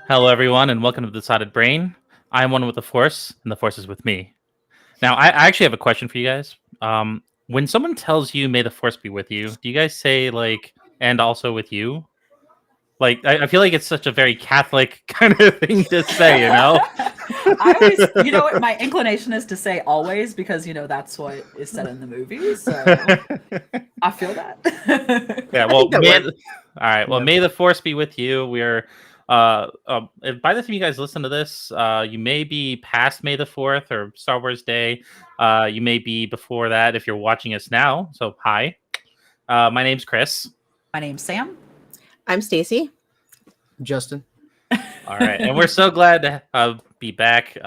Hello, everyone, and welcome to the Besotted Brain. I am one with the Force, and the Force is with me. Now, I actually have a question for you guys. When someone tells you "May the Force be with you," do you guys say like "and also with you"? Like, I feel like it's such a very Catholic kind of thing to say, you know? I always, what my inclination is to say always because that's what is said in the movie. So I feel that. Yeah. I think Well, that works. all right. Well, Yeah. may the Force be with you. We're by the time you guys listen to this, you may be past May the 4th or Star Wars Day. You may be before that if you're watching us now. So hi. My name's Chris. My name's Sam. I'm Stacy. Justin. All right, and we're so glad to be back.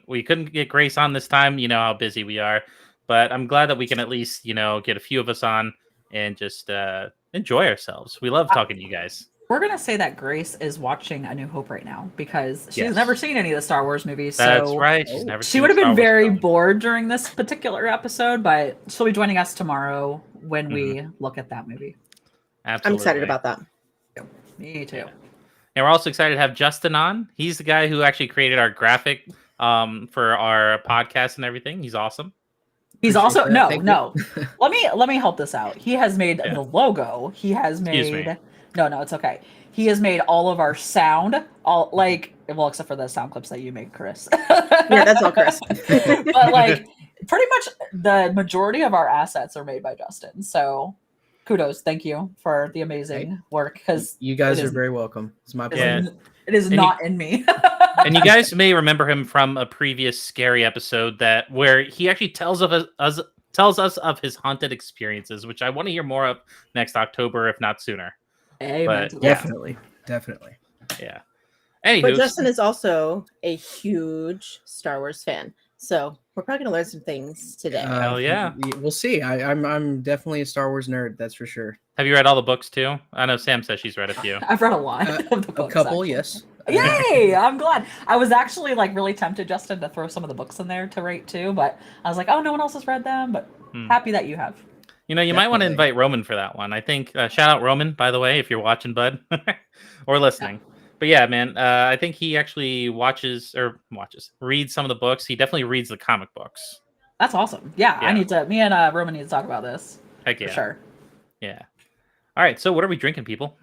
We couldn't get Grace on this time. You know how busy we are, but I'm glad that we can at least get a few of us on and just enjoy ourselves. We love talking to you guys. We're gonna say that Grace is watching A New Hope right now because she's Yes. never seen any of the Star Wars movies. That's So right. She's never. she seen would have Star been Wars very film. bored during this particular episode, but she'll be joining us tomorrow when we look at that movie. Absolutely. I'm excited about that. Me too. And we're also excited to have Justin on. He's the guy who actually created our graphic for our podcast and everything. He's awesome. He's Appreciate also that. Thank no. you. Let me help this out. He has made Yeah. the logo. He has Excuse me. made no, it's okay. He has made all of our sound, all like well, except for the sound clips that you make, Chris. Yeah, that's all Chris. But like pretty much the majority of our assets are made by Justin. So kudos, thank you for the amazing work because You guys It are is- very welcome. It's my it pleasure. is, it is And not in me. And you guys may remember him from a previous scary episode where he actually tells us of his haunted experiences, which I want to hear more of next October, if not sooner. Amen But- to that. Definitely. Yeah. But Anywho, Justin is also a huge Star Wars fan. So we're probably going to learn some things today. Hell yeah. We'll see. I'm definitely a Star Wars nerd. That's for sure. have you read all the books too? I know Sam says she's read a few. I've read a lot of the A books. couple, actually. yes. Yay! I'm glad. I was actually like really tempted, Justin, to throw some of the books in there to rate too, but I was like, oh, no one else has read them. But happy that you have. You know, you might want to Definitely. invite Roman for that one. I think shout out Roman, by the way, if you're watching, bud, or listening. But yeah, man, I think he actually reads some of the books. He definitely reads the comic books. That's awesome. Yeah, Yeah. me and Roman need to talk about this Heck yeah. for sure. Yeah. All right. So what are we drinking, people?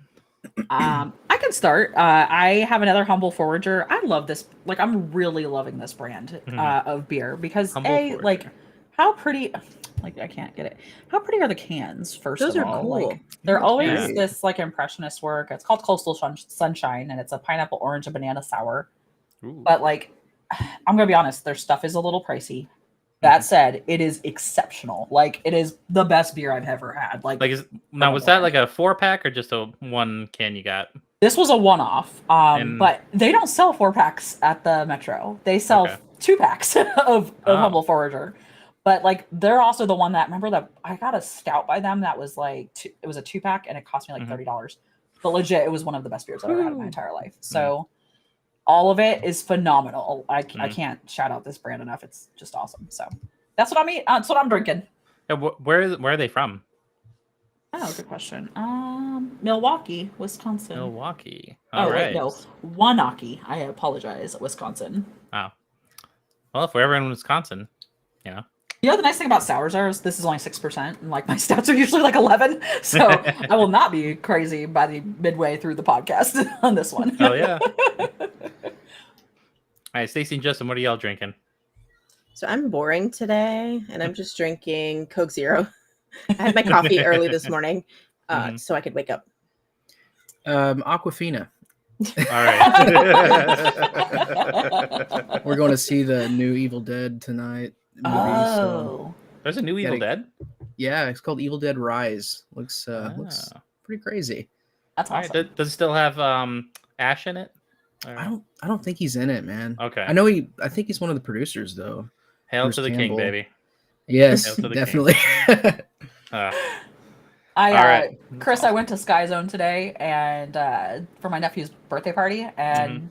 I can start. I have another Humble Forager. I love this. Like, I'm really loving this brand of beer because Humble like Forager. how pretty. Like, I can't get it. How pretty are the cans? First Those of are all, cool. like they're That's always great. this like impressionist work. It's called Coastal Sunshine, and it's a pineapple, orange, and banana sour. Ooh. But like, I'm gonna be honest, their stuff is a little pricey. That said, it is exceptional. Like, it is the best beer I've ever had. Like Was that like a 4-pack or just a one can you got? this was a one-off. And- But they don't sell 4-packs at the Metro. They sell Okay. 2-packs of Oh. Humble Forager. But like, they're also the one that remember that I got a stout by them that was like it was a 2-pack and it cost me like $30. But legit, it was one of the best beers I've ever had in my entire life. So all of it is phenomenal. I can't shout out this brand enough. It's just awesome. So that's what that's what I'm drinking. Yeah, where are they from? Oh, good question. Milwaukee, Wisconsin. Milwaukee. Oh, All wait, right. no, Wanaki. I apologize, Wisconsin. Wow. Well, if we're ever in Wisconsin, You know, the nice thing about sours is this is only 6%, and like my stouts are usually like 11. So I will not be crazy by the midway through the podcast on this one. hell yeah. All right, Stacey and Justin, what are y'all drinking? So I'm boring today, and I'm just drinking Coke Zero. I had my coffee early this morning so I could wake up. Aquafina. All right. We're going to see the new Evil Dead tonight. Movie, so Oh, There's a new Evil Dead. yeah, it's called Evil Dead Rise. Looks Ah. pretty crazy. that's All awesome. right. Does it still have Ash in it? Or- I don't think he's in it, man. Okay. I think he's one of the producers though. Hail Bruce to the king, Campbell. baby. Yes, Hail to the king. definitely. Uh, I All right. Chris, I went to Sky Zone today and for my nephew's birthday party, and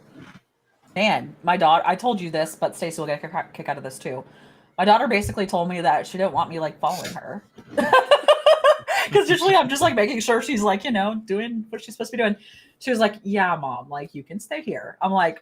man, my daughter. I told you this, but Stacey will get a kick out of this too. My daughter basically told me that she didn't want me like following her because usually I'm just like making sure she's like doing what she's supposed to be doing. She was like, "Yeah, mom, like you can stay here." I'm like,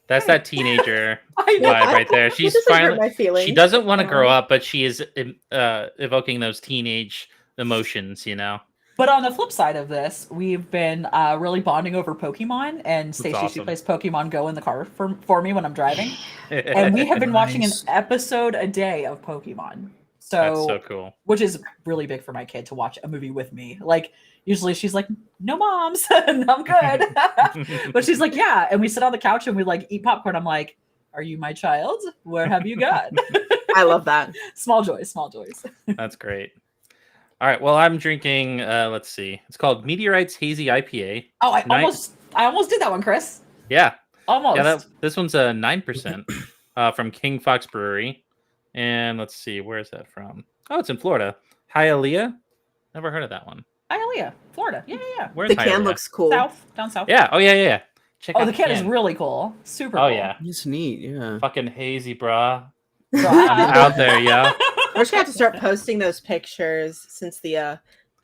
That's that teenager I know. vibe right there. She's That doesn't hurt finally. my feelings. She doesn't want to at grow all. up, but she is evoking those teenage emotions. You know. But on the flip side of this, we've been really bonding over Pokemon, and That's Stacey, she awesome. plays Pokemon Go in the car for me when I'm driving. And we have been watching an Nice. episode a day of Pokemon. That's so cool. Which is really big for my kid to watch a movie with me. Like, usually she's like, "No, moms, and I'm good." But she's like, "Yeah." And we sit on the couch and we like eat popcorn. I'm like, "Are you my child? Where have you gone?" I love that. Small joys, small joys. That's great. All right. Well, I'm drinking. Let's see. It's called Meteorites Hazy IPA. Oh, I Nine- almost did that one, Chris. Yeah. Almost. Yeah. This one's a 9% from King Fox Brewery. And let's see. Where is that from? Oh, it's in Florida. Hialeah. Never heard of that one. Hialeah, Florida. Yeah, yeah, yeah. Where's The can Hialeah? looks cool. South, down south. Yeah. Oh, yeah. Check Oh, out the can is really cool. Super Oh, cool. yeah. It's neat. Yeah. Fucking hazy, brah. Right. I'm out there, yeah. We're just gonna have to start posting those pictures since the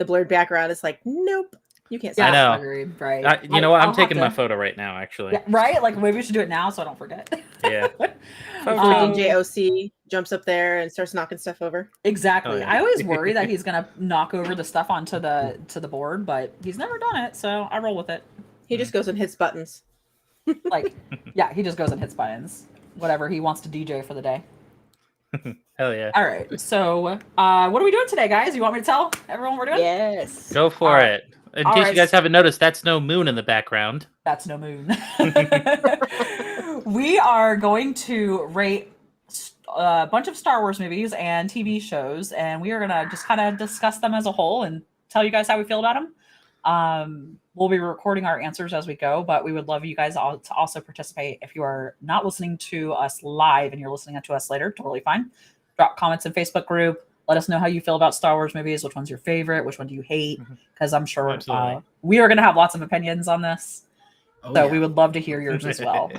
blurred background is like, nope, you can't see. I it. know. Agreed, right. You know what? I'm I'll taking have my to- photo right now, actually. Yeah, right? Like maybe we should do it now so I don't forget. Yeah. Freaking Um, JOC jumps up there and starts knocking stuff over. Exactly. Oh, yeah. I always worry that he's gonna knock over the stuff onto the board, but he's never done it, so I roll with it. He just goes and hits buttons. Like, yeah, he just goes and hits buttons. Whatever he wants to DJ for the day. Hell yeah. All right. So, what are we doing today, guys? You want me to tell everyone what we're doing? Yes. Go for Alright. it. In All case right. you guys haven't noticed, that's no moon in the background. That's no moon. We are going to rate a bunch of Star Wars movies and TV shows, and we are gonna just kind of discuss them as a whole and tell you guys how we feel about them. We'll be recording our answers as we go, but we would love you guys all to also participate. If you are not listening to us live and you're listening to us later, totally fine. Drop comments in Facebook group. Let us know how you feel about Star Wars movies. Which one's your favorite? Which one do you hate? Because I'm sure Absolutely. we are going to have lots of opinions on this. Oh, So yeah. we would love to hear yours as well.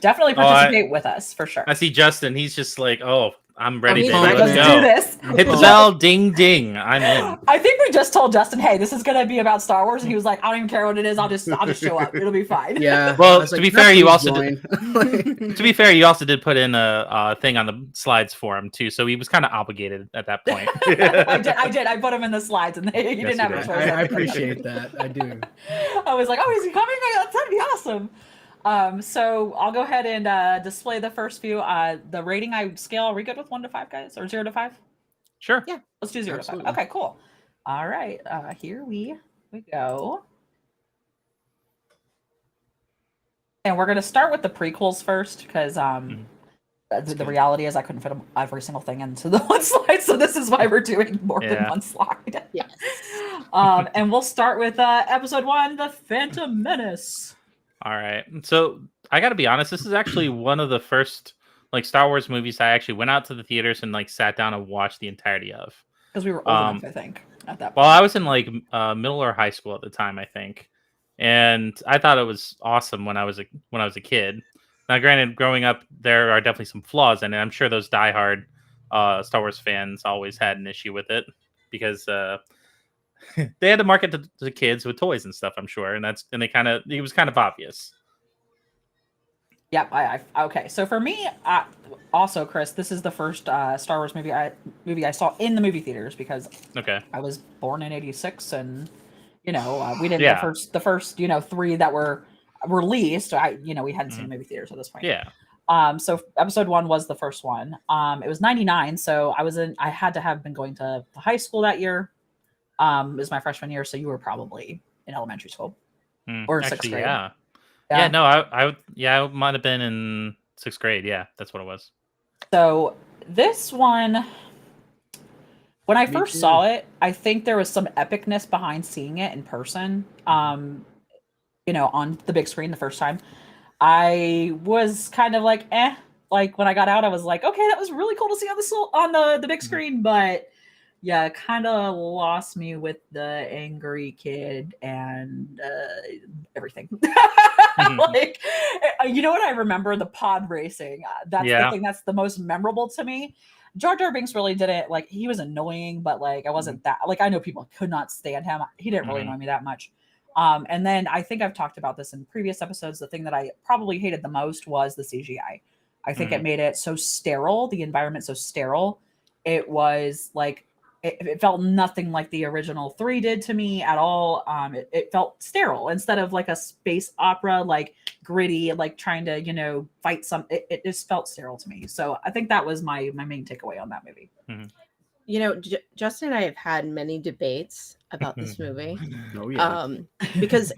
Definitely Oh, participate with us for sure. I see Justin. He's just like, oh, I'm ready, he's baby. ready. Let's Let's go. do this. Hit the bell, ding, ding. I'm in. I think we just told Justin, "Hey, this is going to be about Star Wars," and he was like, "I don't even care what it is. I'll just show up. It'll be fine." Yeah. Well, I was to be "No, fair, you please also join." To be fair, you also did put in a thing on the slides for him too, so he was kind of obligated at that point. I did. I put him in the slides, and he didn't you have a did. choice. I appreciate that. I do. I was like, "Oh, is he coming? That'd be awesome." So I'll go ahead and display the first few. The rating I scale. Are we good with 1 to 5, guys, or 0 to 5? Sure. Yeah. Let's do 0 Absolutely. to 5. Okay, cool. All right. Here we go. And we're gonna start with the prequels first, because the reality is I couldn't fit every single thing into the one slide, so this is why we're doing more than Yeah. one slide. Yes. And we'll start with episode 1, The Phantom Menace. All right. So I got to be honest. This is actually one of the first like Star Wars movies I actually went out to the theaters and like sat down and watched the entirety of. Because we were old enough, I think, at that point. Well, I was in like middle or high school at the time, I think, and I thought it was awesome when I was a kid. Now, granted, growing up, there are definitely some flaws in it. I'm sure those diehard Star Wars fans always had an issue with it because they had to market to the kids with toys and stuff. I'm sure, and it was kind of obvious. Yep. Okay. So for me, also, Chris, this is the first Star Wars movie I saw in the movie theaters because Okay. I was born in '86, and we didn't Yeah. the first 3 that were released. We hadn't seen the movie theaters at this point. Yeah. So episode 1 was the first one. It was '99, so I had to have been going to high school that year. It was my freshman year, so you were probably in elementary school or Actually, 6th grade. Yeah. Yeah. Yeah. No, I might have been in 6th grade. Yeah, that's what it was. So this one, when I Me first too. saw it, I think there was some epicness behind seeing it in person. On the big screen the first time. I was kind of like, eh. Like when I got out, I was like, okay, that was really cool to see on the big screen, but yeah, kind of lost me with the angry kid and everything. Like, you know what I remember? The pod racing. That's the thing that's the most memorable to me. Jar Jar Binks really didn't, like, he was annoying, but like I wasn't that, like, I know people could not stand him. He didn't really annoy me that much. And then I think I've talked about this in previous episodes. The thing that I probably hated the most was the CGI. I think it made it so sterile, the environment so sterile. It was like it felt nothing like the original 3 did to me at all. It felt sterile instead of like a space opera, like gritty, like trying to fight some. It just felt sterile to me. So I think that was my main takeaway on that movie. Justin and I have had many debates about this movie. Oh yeah. Because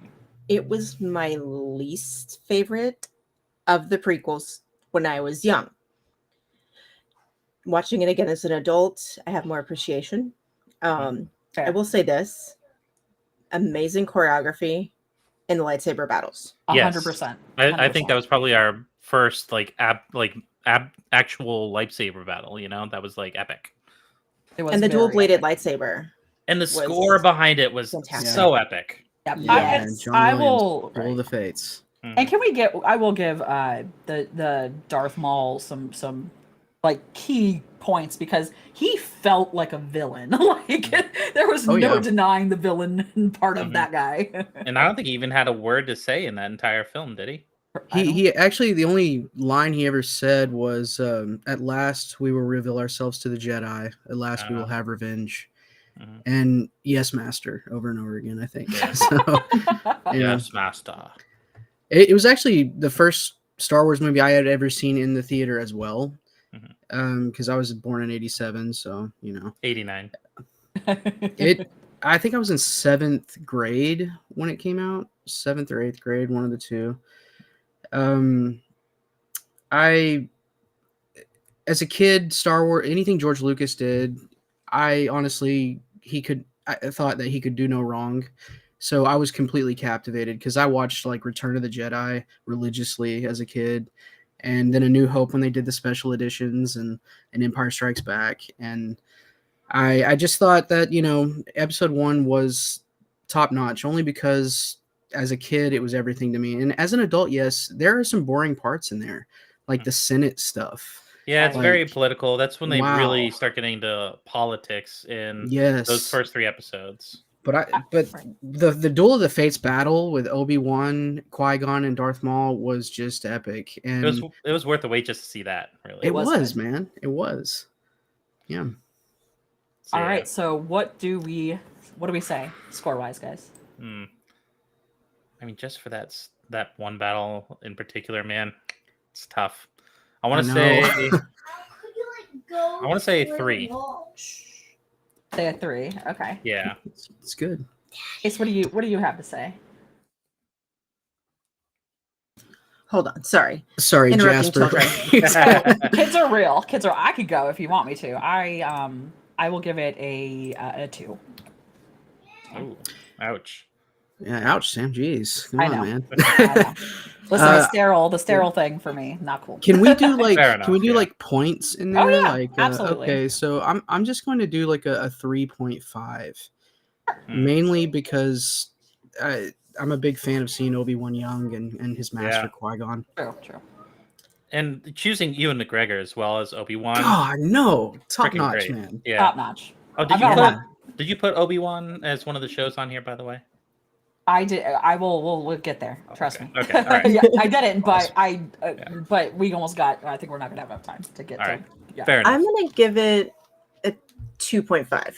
it was my least favorite of the prequels when I was young. Watching it again as an adult, I have more appreciation. I will say this: amazing choreography in the lightsaber battles. 100%. I think that was probably our first actual lightsaber battle. That was like epic. It was And the very dual-bladed epic. lightsaber. And the score behind it was fantastic. so epic. Yep. Yeah. John I Williams, will. Roll the Fates. And I will give the Darth Maul some like key points because he felt like a villain. Like there was no denying the villain part of that guy. And I don't think he even had a word to say in that entire film, did he? He actually, the only line he ever said was, "At last we will reveal ourselves to the Jedi. At last we will have revenge." And yes, master, over and over again. I think. Yeah. So, Yes, master. It was actually the first Star Wars movie I had ever seen in the theater as well. Because I was born in '87, so 89. I think I was in 7th grade when it came out, 7th or 8th grade, one of the two. I, as a kid, Star Wars, anything George Lucas did, I honestly, I thought that he could do no wrong. So I was completely captivated because I watched like Return of the Jedi religiously as a kid, and then A New Hope when they did the special editions, and Empire Strikes Back. And I just thought that, episode 1 was top notch only because as a kid, it was everything to me. And as an adult, yes, there are some boring parts in there, like the Senate stuff. Yeah, it's Like, very political. That's when they wow. really start getting into politics in those first 3 episodes. But the Duel of the Fates battle with Obi-Wan, Qui-Gon, and Darth Maul was just epic. And it was worth the wait just to see that, really. It was, man. It was. Yeah. So, all right, so what do we say score-wise, guys? I mean, just for that one battle in particular, man, it's tough. I want to say 3. Say a 3. Okay. Yeah. It's good. Ace, what do you have to say? Hold on, sorry, Jasper. Kids are real. I could go if you want me to. I will give it a 2. Oh, ouch. Yeah, ouch, Sam. Jeez. Come on, man. Listen, the sterile thing for me, not cool. Can we do like like points in there? Oh yeah, like, absolutely. Okay, so I'm just going to do like a 3.5, mainly because I'm a big fan of seeing Obi-Wan young and his master Qui-Gon. True. And choosing Ewan McGregor as well as Obi-Wan. God, no, top notch, great. man. Yeah, top notch. Oh, did you put Obi-Wan as one of the shows on here, by the way? I did. I will. We'll get there. Trust me. Okay. All right. Yeah, I didn't, but but we almost got. I think we're not gonna have enough time to get. All to, right. Yeah. Fair enough. I'm gonna give it a 2.5.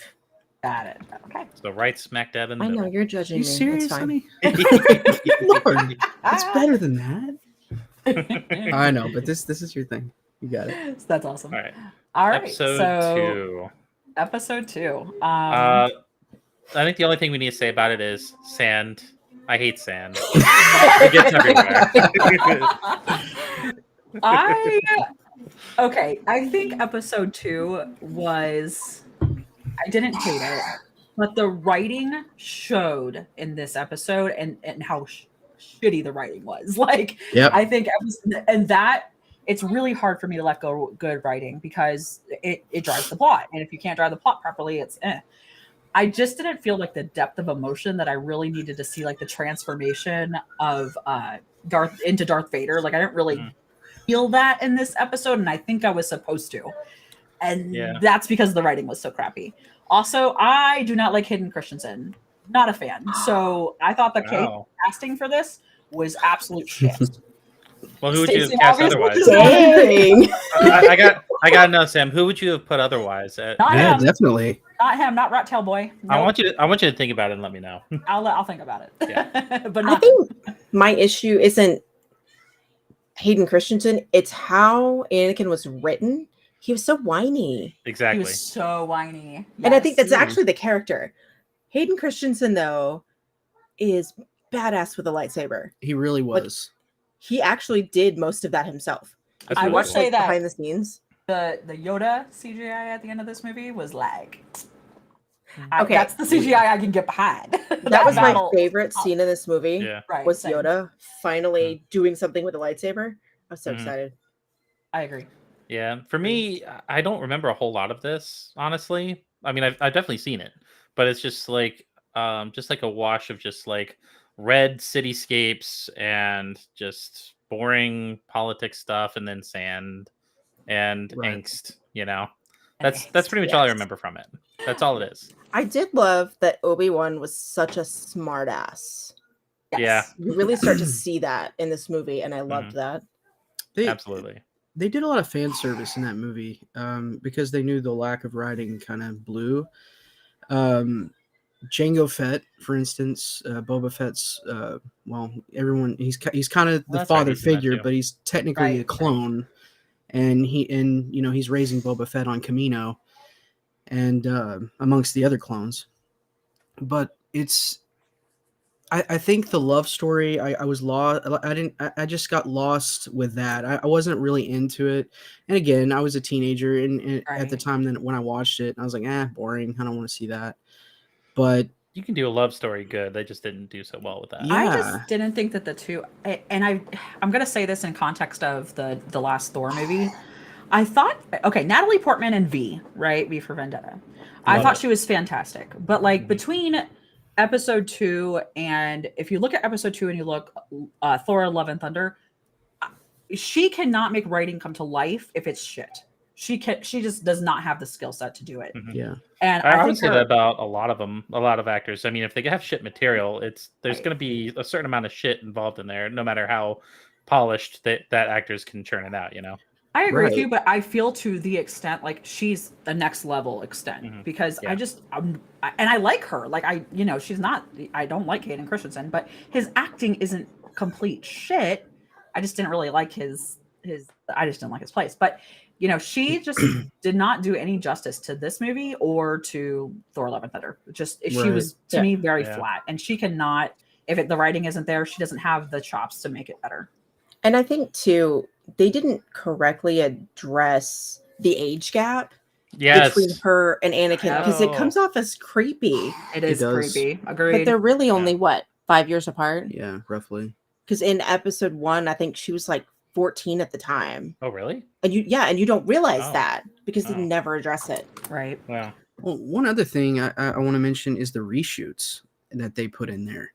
Got it. Okay. So right smack dab in the I know middle. you're judging You me. serious, It's fine. honey? Lord, it's better than that. I know, but this is your thing. You got it. That's awesome. All right. Episode 2. I think the only thing we need to say about it is sand. I hate sand. It gets everywhere. I think episode 2 was. I didn't hate it, but the writing showed in this episode and how shitty the writing was. Like, I think it's really hard for me to let go good writing because it drives the plot, and if you can't drive the plot properly, it's I just didn't feel like the depth of emotion that I really needed to see, like the transformation of Darth Vader. Like I didn't really feel that in this episode, and I think I was supposed to. And that's because the writing was so crappy. Also, I do not like Hayden Christensen. Not a fan. So I thought the Wow. casting for this was absolute shit. Well, who would you have Stacey cast obviously otherwise? does not agree. Dang. I got to know, Sam. Who would you have put otherwise? Not Yeah, him. definitely. Not him. Not Rat Tail Boy. I Nope. want you to think about it and let me know. I'll think about it. Yeah. But I not think my issue isn't Hayden Christensen, it's how Anakin was written. He was so whiny. he Exactly. was so whiny. And I think Yes. that's actually the character. Hayden Christensen, though, is badass with a lightsaber. He really was. He actually did most of that himself. That's I really will cool. say that behind the scenes. the Yoda CGI at the end of this movie was lag. Okay. That's the CGI I can get behind. That was my battle- favorite scene in this movie. Yeah. Right, Was same. Yoda finally doing something with a lightsaber. I was so Mhm. excited. I agree. Yeah. For me, I don't remember a whole lot of this, honestly. I mean, I've definitely seen it, but it's just like a wash of just like red cityscapes and just boring politics stuff, and then sand and Right. angst. You know, And that's pretty much all I yes. remember from it. That's all it is. I did love that Obi-Wan was such a smartass. Yeah. You really start to see that in this movie, and I loved that. They, Absolutely. they did a lot of fan service in that movie because they knew the lack of writing kind of blew. Jango Fett, for instance, Boba Fett's, well, everyone he's kind of the Well, that's right, father he's in that figure, too. but he's technically Right, a clone, and he's raising Boba Fett on Camino, and amongst the other clones. But I think the love story, I was lost. I just got lost with that. I wasn't really into it. And again, I was a teenager and at the Right. time that when I watched it, I was like, boring. I don't want to see that. But You can do a love story good. They just didn't do so well with that. Yeah. I just didn't think that the two, and I'm gonna say this in context of the last Thor movie. I thought, okay, Natalie Portman and V, right? V for Vendetta. I Love thought it. she was fantastic, but like between episode 2 and if you look at episode 2 and you look Thor: Love and Thunder, she cannot make writing come to life if it's shit. She just does not have the skill set to do it. Mhm. yeah, And I I would think say her- that about a lot of actors. I mean, if they have shit material, there's Right. going to be a certain amount of shit involved in there, no matter how polished that actors can churn it out. You know. I agree with Right. you, but I feel to the extent like she's the next level extent Mhm. because Yeah. and I like her. Like she's not. I don't like Hayden Christensen, but his acting isn't complete shit. I just didn't really like his. I just didn't like his place. But she just did not do any justice to this movie or to Thor: Love and Thunder. She Right. was to Yeah. me very Yeah. flat, and she cannot. If the writing isn't there, she doesn't have the chops to make it better. And I think too, they didn't correctly address the age gap Yes. between her and Anakin because it Oh. comes off as creepy. It is does. creepy. But Agreed. they're really only 5 years apart? yeah, roughly. Because in episode 1, I think she was like 14 at the time. Oh, really? And you don't realize Oh. that because they Oh. never address it. Right. Wow. Well, one other thing I want to mention is the reshoots that they put in there.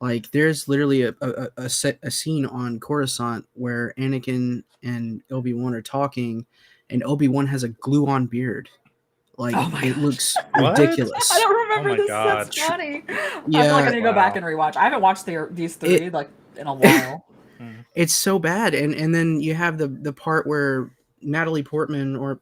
Like, there's literally a scene on Coruscant where Anakin and Obi-Wan are talking, and Obi-Wan has a glue-on beard. Like, Oh my it gosh. looks What? ridiculous. I don't remember my this. God. That's funny. I feel Yeah. like I need to go back Wow. and rewatch. I haven't watched these three like in a while. It's so bad, and then you have the part where Natalie Portman or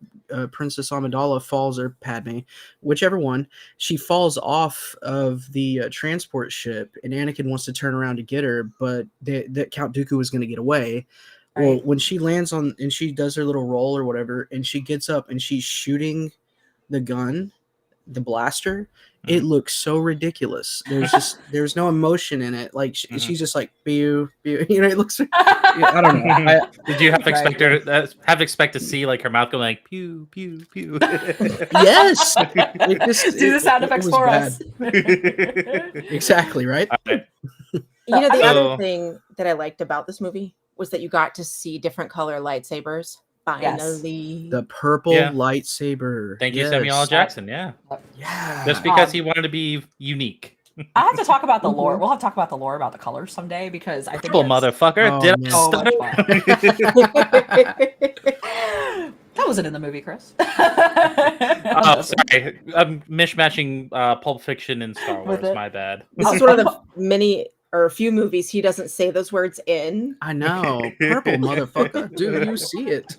Princess Amidala falls, or Padme, whichever one, she falls off of the transport ship, and Anakin wants to turn around to get her, but that Count Dooku was going to get away. Well, Right. when she lands on and she does her little roll or whatever, and she gets up and she's shooting the gun, the blaster, it looks so ridiculous. There's no emotion in it. Like she's just like pew pew. It looks. I don't know. Did you have Right. expect to see like her mouth go like pew pew pew? Yes. It just, Do the sound it effects was for bad. us. Exactly right. Alright. You know, the So- other thing that I liked about this movie was that you got to see different color lightsabers. Yes. Finally. The purple Yeah. lightsaber. Thank you, Yes. Samuel L. Jackson. Yeah, Yeah. just because he wanted to be unique. I have to talk about the lore. Mhm. We'll have to talk about the lore about the colors someday because I think Purple it's motherfucker. Oh, Did man. I so much stutter? fun. That wasn't in the movie, Chris. Oh, sorry. I'm mishmatching Pulp Fiction and Star With Wars. it. My bad. This is one of the many or a few movies he doesn't say those words in. I know. Purple motherfucker. Do you see it?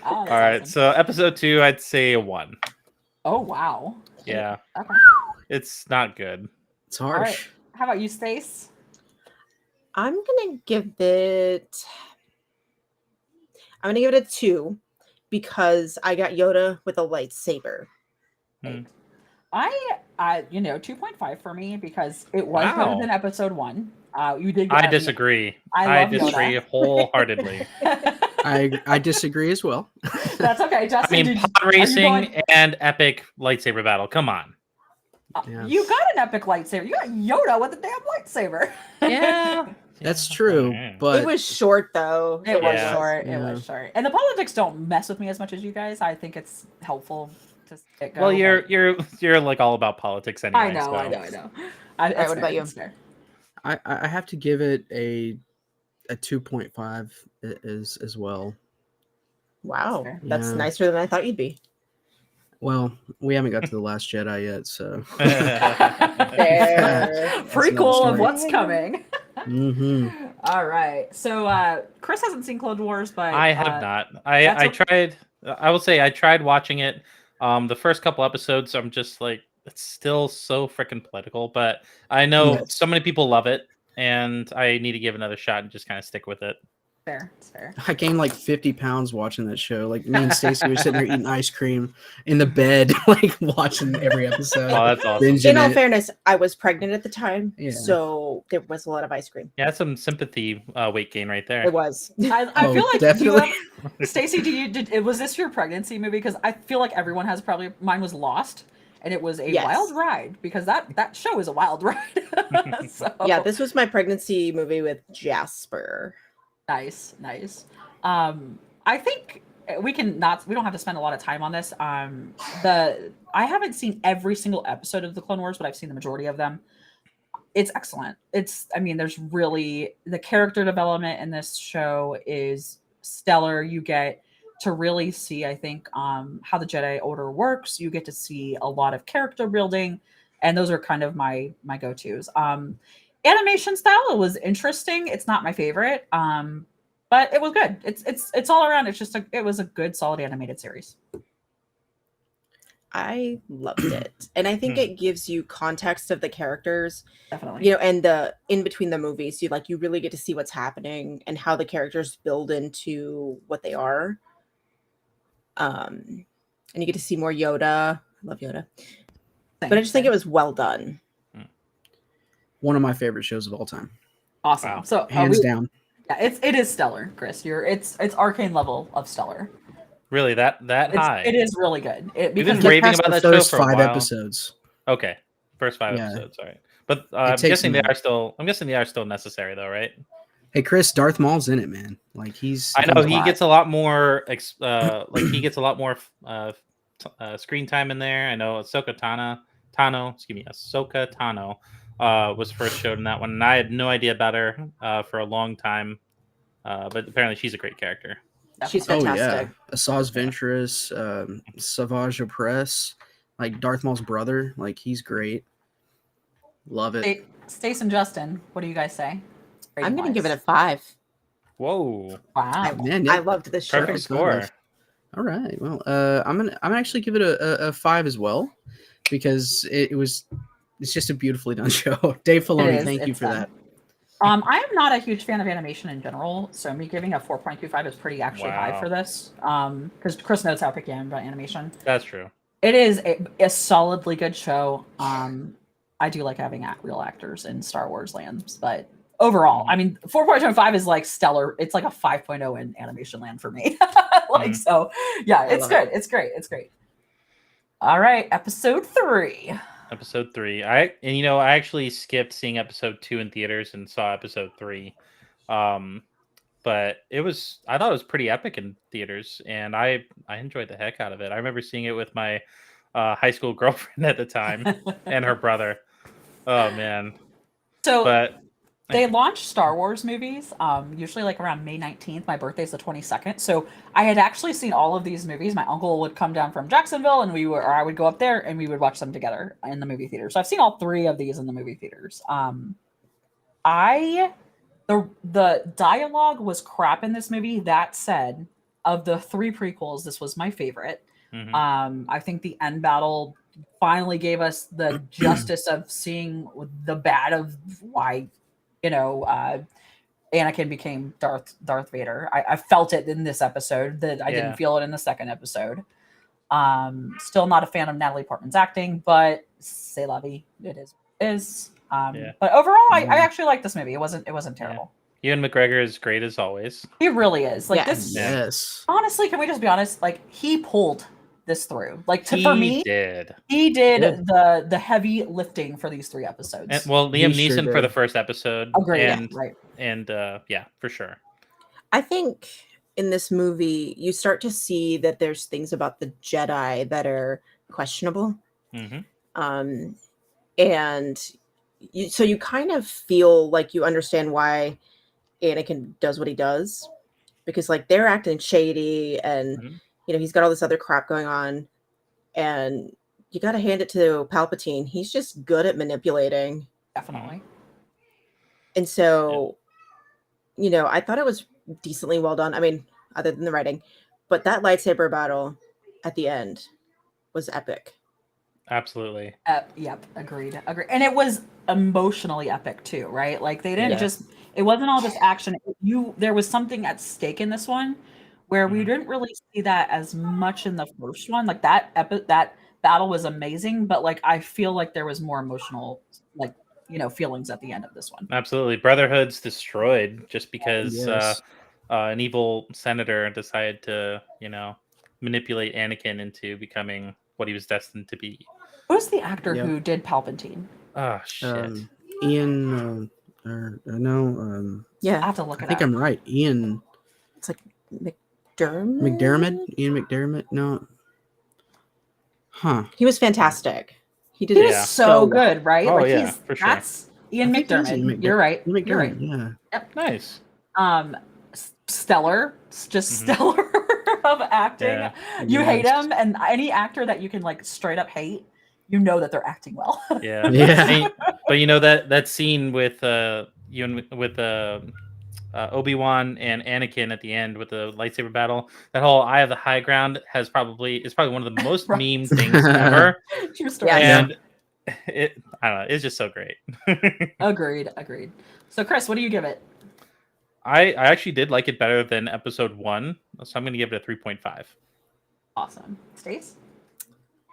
All right. So episode 2, I'd say a 1. Oh wow. Yeah. Okay. It's not good. It's All harsh. right. How about you, Stace? I'm gonna give it a 2 because I got Yoda with a lightsaber. I 2.5 for me because it was better Wow. than episode 1. You did. I disagree. I love disagree Yoda. wholeheartedly. I disagree as well. That's okay, I Justin. mean, pod racing and epic lightsaber battle. Come on. Yeah. You got an epic lightsaber. You got Yoda with a damn lightsaber. Yeah. That's true, Yeah. but It was short though. It was Yeah. short. It Yeah. was short. And the politics don't mess with me as much as you guys. I think it's helpful to get Well, going. you're like all about politics anyway. I know. so. I know. Right, what about you? I have to give it a 2.5 as well. Wow, Fair. that's Yeah. nicer than I thought you'd be. Well, we haven't got to the Last Jedi yet, so. Fair. Prequel story. of what's coming. Mm-hmm. All right. So Chris hasn't seen Clone Wars, but I have not. that's I okay. tried. I will say I tried watching it. The first couple episodes, I'm just like, it's still so freaking political. But I know Yes. so many people love it, and I need to give it another shot and just kind of stick with it. Fair. It's fair. I gained like 50 pounds watching that show. Like me and Stacey were sitting there eating ice cream in the bed, like watching every episode. Oh, that's awesome. Binging In all it. fairness, I was pregnant at the time, Yeah. so there was a lot of ice cream. Yeah, that's some sympathy weight gain right there. It was. I Oh, feel like definitely. Stacy, was this your pregnancy movie? Because I feel like everyone has probably mine was Lost, and it was a Yes. wild ride because that show is a wild ride. So, Yeah, this was my pregnancy movie with Jasper. nice. I think we don't have to spend a lot of time on this. I haven't seen every single episode of the Clone Wars, but I've seen the majority of them. It's excellent. There's really the character development in this show is stellar. You get to really see, I think, how the Jedi Order works. You get to see a lot of character building, and those are kind of my go-tos. Animation style was interesting. It's not my favorite, but it was good. It's all around. It was a good, solid animated series. I loved it. And I think it gives you context of the characters, Definitely. and the in between the movies, you really get to see what's happening and how the characters build into what they are. And you get to see more Yoda. I love Yoda. But I just think it was well done. One of my favorite shows of all time. awesome. Wow. So Hands down. Yeah, it is stellar, Chris. It's arcane level of stellar. Really, that high? It is really good. We've been Because raving Past about the that show first for a 5 while. episodes. Okay, first 5 Yeah. episodes. All right, but I'm takes guessing a they minute. are still. I'm guessing they are still necessary, though, right? Hey, Chris, Darth Maul's in it, man. Like he's. I know comes he alive. gets a lot more. He gets a lot more screen time in there. I know Ahsoka Tano. Excuse me, Ahsoka Tano was first showed in that one, and I had no idea about her for a long time. But apparently, she's a great character. She's Oh fantastic. yeah, Asajj Ventress, Savage Opress, like Darth Maul's brother. Like he's great. Love it. Stace and Justin, what do you guys say? I'm going to give it a Rating-wise? 5. Whoa, Wow. Man, I yeah. loved this show. perfect good score. enough. All right. Well, I'm gonna actually give it a 5 as well because it's just a beautifully done show. Dave Filoni, is, thank you it's for done. that. I am not a huge fan of animation in general, so me giving a 4.25 is pretty actually high Wow. for this. Because Chris knows how picky I am about animation. That's true. It is a solidly good show. I do like having real actors in Star Wars lands, but overall, I mean, 4.25 is like stellar. It's like a 5.0 in animation land for me. So, yeah, it's good. It's great. It's great. All right, episode 3. Episode 3. I actually skipped seeing episode 2 in theaters and saw episode 3. But I thought it was pretty epic in theaters, and I enjoyed the heck out of it. I remember seeing it with my high school girlfriend at the time and her brother. Oh man. So, But They launch Star Wars movies, usually like around May 19th. My birthday's the 22nd. So I had actually seen all of these movies. My uncle would come down from Jacksonville and or I would go up there and we would watch them together in the movie theater. So I've seen all 3 of these in the movie theaters. The dialogue was crap in this movie. That said, of the 3 prequels, this was my favorite. I think the end battle finally gave us the justice of seeing the bad of why, Anakin became Darth Vader. I felt it in this episode that I didn't feel it in the second episode. Still not a fan of Natalie Portman's acting, but c'est la vie. It is. But overall, I actually like this movie. It wasn't terrible. Ewan McGregor is great as always. He really is. Like Yes. this. Yes. Honestly, can we just be honest? Like he pulled this through. Like for me, he did the heavy lifting for these 3 episodes. And, well, Liam He sure Neeson for did. the first episode. Agreed. And, Right. And yeah, for sure. I think in this movie, you start to see that there's things about the Jedi that are questionable. And so you kind of feel like you understand why Anakin does what he does, because like they're acting shady and he's got all this other crap going on, and you got to hand it to Palpatine. He's just good at manipulating. Definitely. And so, I thought it was decently well done. I mean, other than the writing, but that lightsaber battle at the end was epic. Absolutely. Yep. Agreed. And it was emotionally epic too, right? Like they didn't it wasn't all just action. There was something at stake in this one where we didn't really see that as much in the first one. Like that battle was amazing, but like I feel like there was more emotional feelings at the end of this one. Absolutely. Brotherhood's destroyed just because an evil senator decided to, manipulate Anakin into becoming what he was destined to be. Who's the actor who did Palpatine? Oh shit. Ian I have to look it up. I think I'm right. Ian. It's like McDermott. Ian McDermott. No. Huh. He was fantastic. He did He it was so good, right? Oh, like yeah, for sure. That's Ian McDermott. You're right. Ian McDermott, You're right. Yeah. Yep. Nice. Stellar. Just stellar of acting. Yeah. You hate him, and any actor that you can like straight up hate, you know that they're acting well. Yeah. Yeah. But that scene with Obi-Wan and Anakin at the end with the lightsaber battle, that whole "Eye of the High Ground" is probably one of the most Right. meme things ever. True story. And I don't know, it's just so great. Agreed. So, Chris, what do you give it? I actually did like it better than episode 1, so I'm going to give it a 3.5. Awesome. Stace?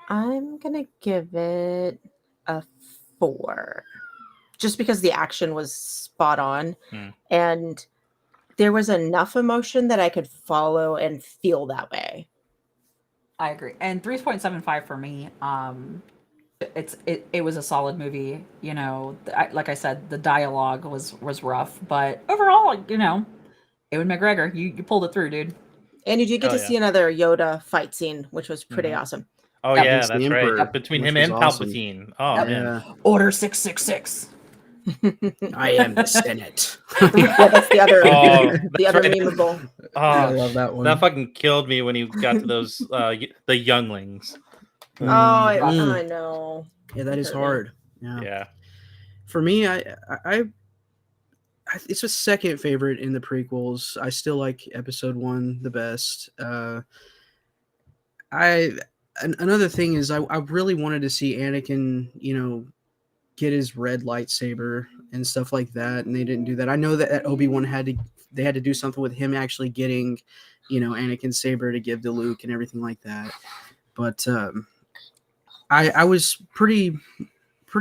I'm gonna give it a 4, just because the action was spot on, and there was enough emotion that I could follow and feel that way. I agree. And 3.75 for me. It was a solid movie. Like I said, the dialogue was rough, but overall, Ewan McGregor, you pulled it through, dude. And you did get to see another Yoda fight scene, which was pretty awesome. Oh Yep. yeah, Against the that's Emperor, right. Between which him was and awesome. Palpatine. Oh Yep. man. Yeah. Order 666. I am the Senate. Yeah, that's the other Oh, the other memeable. I Oh, love that one. that fucking killed me when he got to those the younglings. Oh, I Mm. know. Yeah, that is Hurt me. hard. Yeah. Yeah. For me, I it's a second favorite in the prequels. I still like episode 1 the best. Another thing is I really wanted to see Anakin, get his red lightsaber and stuff like that, and they didn't do that. I know that Obi-Wan had to do something with him actually getting, Anakin's saber to give to Luke and everything like that. But I was pretty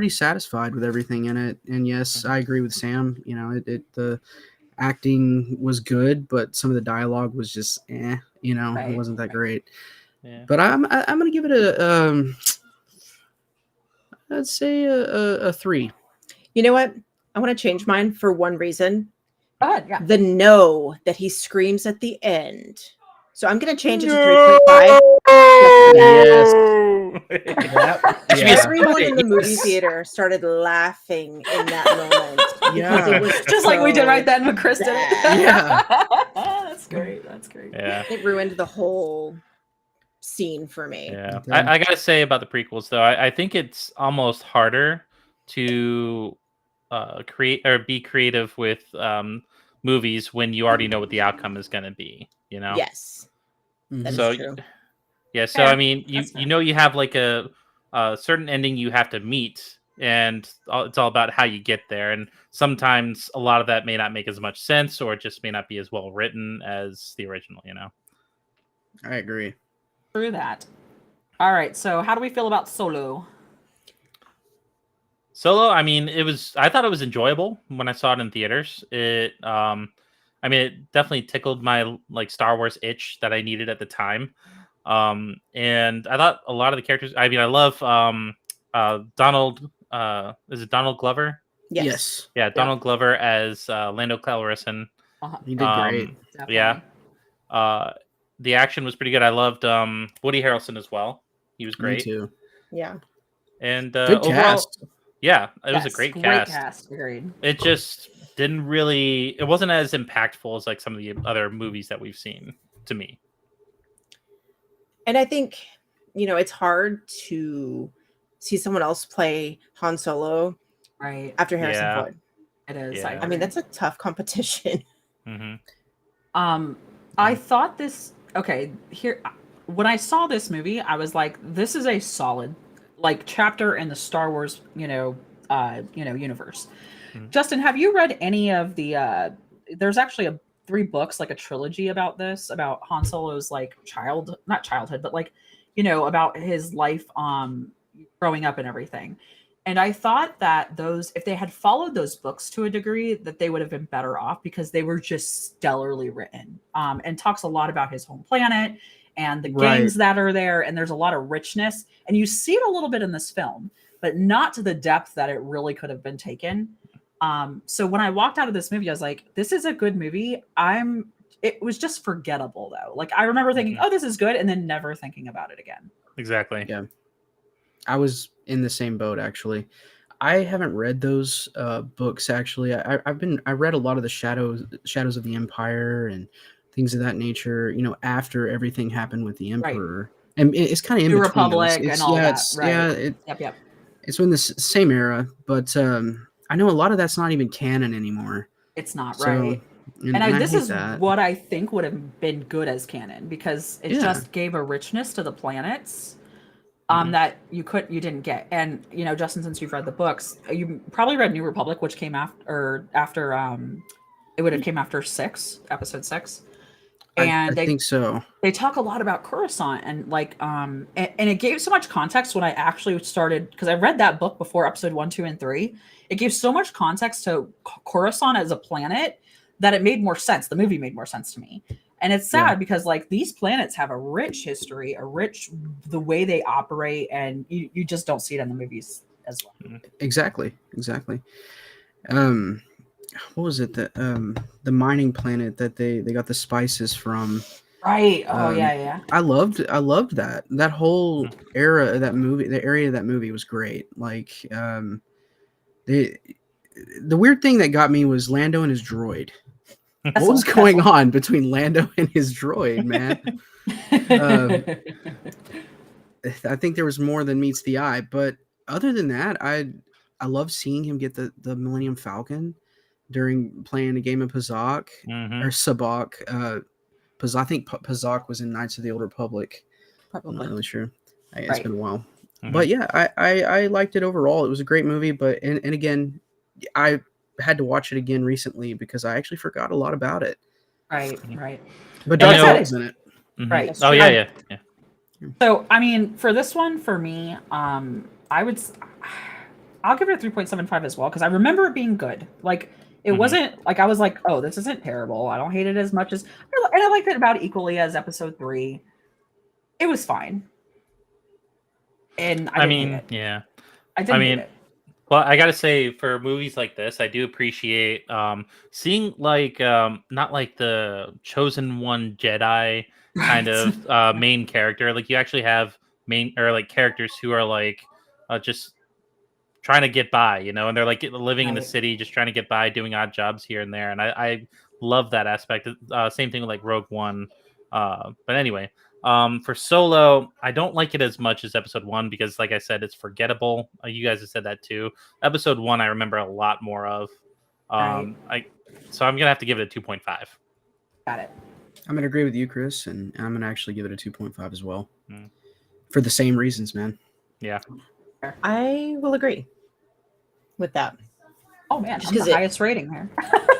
satisfied with everything in it. And yes, I agree with Sam. The acting was good, but some of the dialogue was just Right. It wasn't that great. Yeah. But I'm gonna give it a I'd say a 3. You know what? I want to change mine for one reason. Go ahead. Yeah. The no that he screams at the end. So I'm going to change it to 3.5. Yes. That- Everyone in the movie theater started laughing in that moment. Yeah. It was Just like we did so right then when Chris did it. bad. Yeah. That's great. That's great. Yeah. It ruined the whole scene for me. Yeah. Okay. I gotta say about the prequels though, I think it's almost harder to create or be creative with movies when you already know what the outcome is gonna be, you know? Yes, that is So true. yeah, so Fair. I mean, That's fair. you know you have like a certain ending you have to meet, and it's all about how you get there. And sometimes a lot of that may not make as much sense, or it just may not be as well written as the original. You know. I agree. True that. All right. So, how do we feel about Solo? Solo, I mean, I thought it was enjoyable when I saw it in theaters. I mean, it definitely tickled my like Star Wars itch that I needed at the time. And I thought a lot of the characters. I mean, I love Donald. Is it Donald Glover? Yes. Yes. Yeah, Donald Glover as Lando Calrissian. Uh-huh. He did great. Yeah. The action was pretty good. I loved Woody Harrelson as well. He was Me great. too. Yeah. And Good overall, cast. yeah, it was a Yes, great cast. Agreed. It just didn't really. It wasn't as impactful as like some of the other movies that we've seen to me. And I think, it's hard to see someone else play Han Solo Right. after Harrison Yeah. Ford. It is. Yeah. I mean, that's a tough competition. Hmm. I thought this. Okay, here. When I saw this movie, I was like, "This is a solid, like, chapter in the Star Wars, universe." Mhm. Justin, have you read any of the? There's actually 3 books, like a trilogy about this, about Han Solo's like not childhood, but like, about his life, growing up and everything. And I thought that if they had followed those books to a degree, that they would have been better off because they were just stellarly written. And talks a lot about his home planet and the gangs that are there. And there's a lot of richness. And you see it a little bit in this film, but not to the depth that it really could have been taken. So when I walked out of this movie, I was like, this is a good movie. It was just forgettable though. Like I remember thinking, oh, this is good. And then never thinking about it again. Exactly. Yeah. I was in the same boat actually. I haven't read those books actually. I read a lot of the Shadows of the Empire and things of that nature. After everything happened with the Emperor, and it's kind of in New between Republic those. and all that. Right. Yep. It's in the same era, but I know a lot of that's not even canon anymore. It's not So, right. And this hate is that. what I think would have been good as canon because it just gave a richness to the planets that you didn't get. And Justin, since you've read the books, you probably read New Republic, which came after it would have came after episode 6. And I think so. They talk a lot about Coruscant and like and it gave so much context when I actually started, because I read that book before episode 1, 2, and 3. It gave so much context to Coruscant as a planet that it made more sense. The movie made more sense to me. And it's sad because like these planets have a rich history, the way they operate, and you just don't see it in the movies as well. Exactly. What was it that the mining planet that they got the spices from? Right. Oh yeah. I loved that whole era of that movie. The area of that movie was great. Like the weird thing that got me was Lando and his droid. What was going on between Lando and his droid, man? I think there was more than meets the eye, but other than that, I love seeing him get the Millennium Falcon during playing a game of Pazak or Sabak. I think Pazak was in Knights of the Old Republic. Probably. I'm not really sure. It's been a while. Mhm. But yeah, I liked it overall. It was a great movie, but and again, I had to watch it again recently because I actually forgot a lot about it. Right. But And Darth Vader's in it. Mhm. Right. Oh yeah. So I mean, for this one, for me, I'll give it a 3.75 as well because I remember it being good. Like it wasn't like I was like, oh, this isn't terrible. I don't hate it as much as, and I liked it about equally as episode 3. It was fine. And I didn't hate it. Yeah. I didn't hate it. Well, I gotta say, for movies like this, I do appreciate seeing like not like the chosen one Jedi kind of main character. Like you actually have main or like characters who are like just trying to get by, you know, and they're like living in the Right. city, just trying to get by, doing odd jobs here and there. And I love that aspect. Same thing with like Rogue One. But anyway, for Solo, I don't like it as much as Episode 1 because, like I said, it's forgettable. You guys have said that too. Episode 1, I remember a lot more of. So I'm gonna have to give it a 2.5. Got it. I'm gonna agree with you, Chris, and I'm gonna actually give it a 2.5 as well, Mm. for the same reasons, man. Yeah. I will agree with that. Oh man, Just I'm 'cause the it- highest rating here.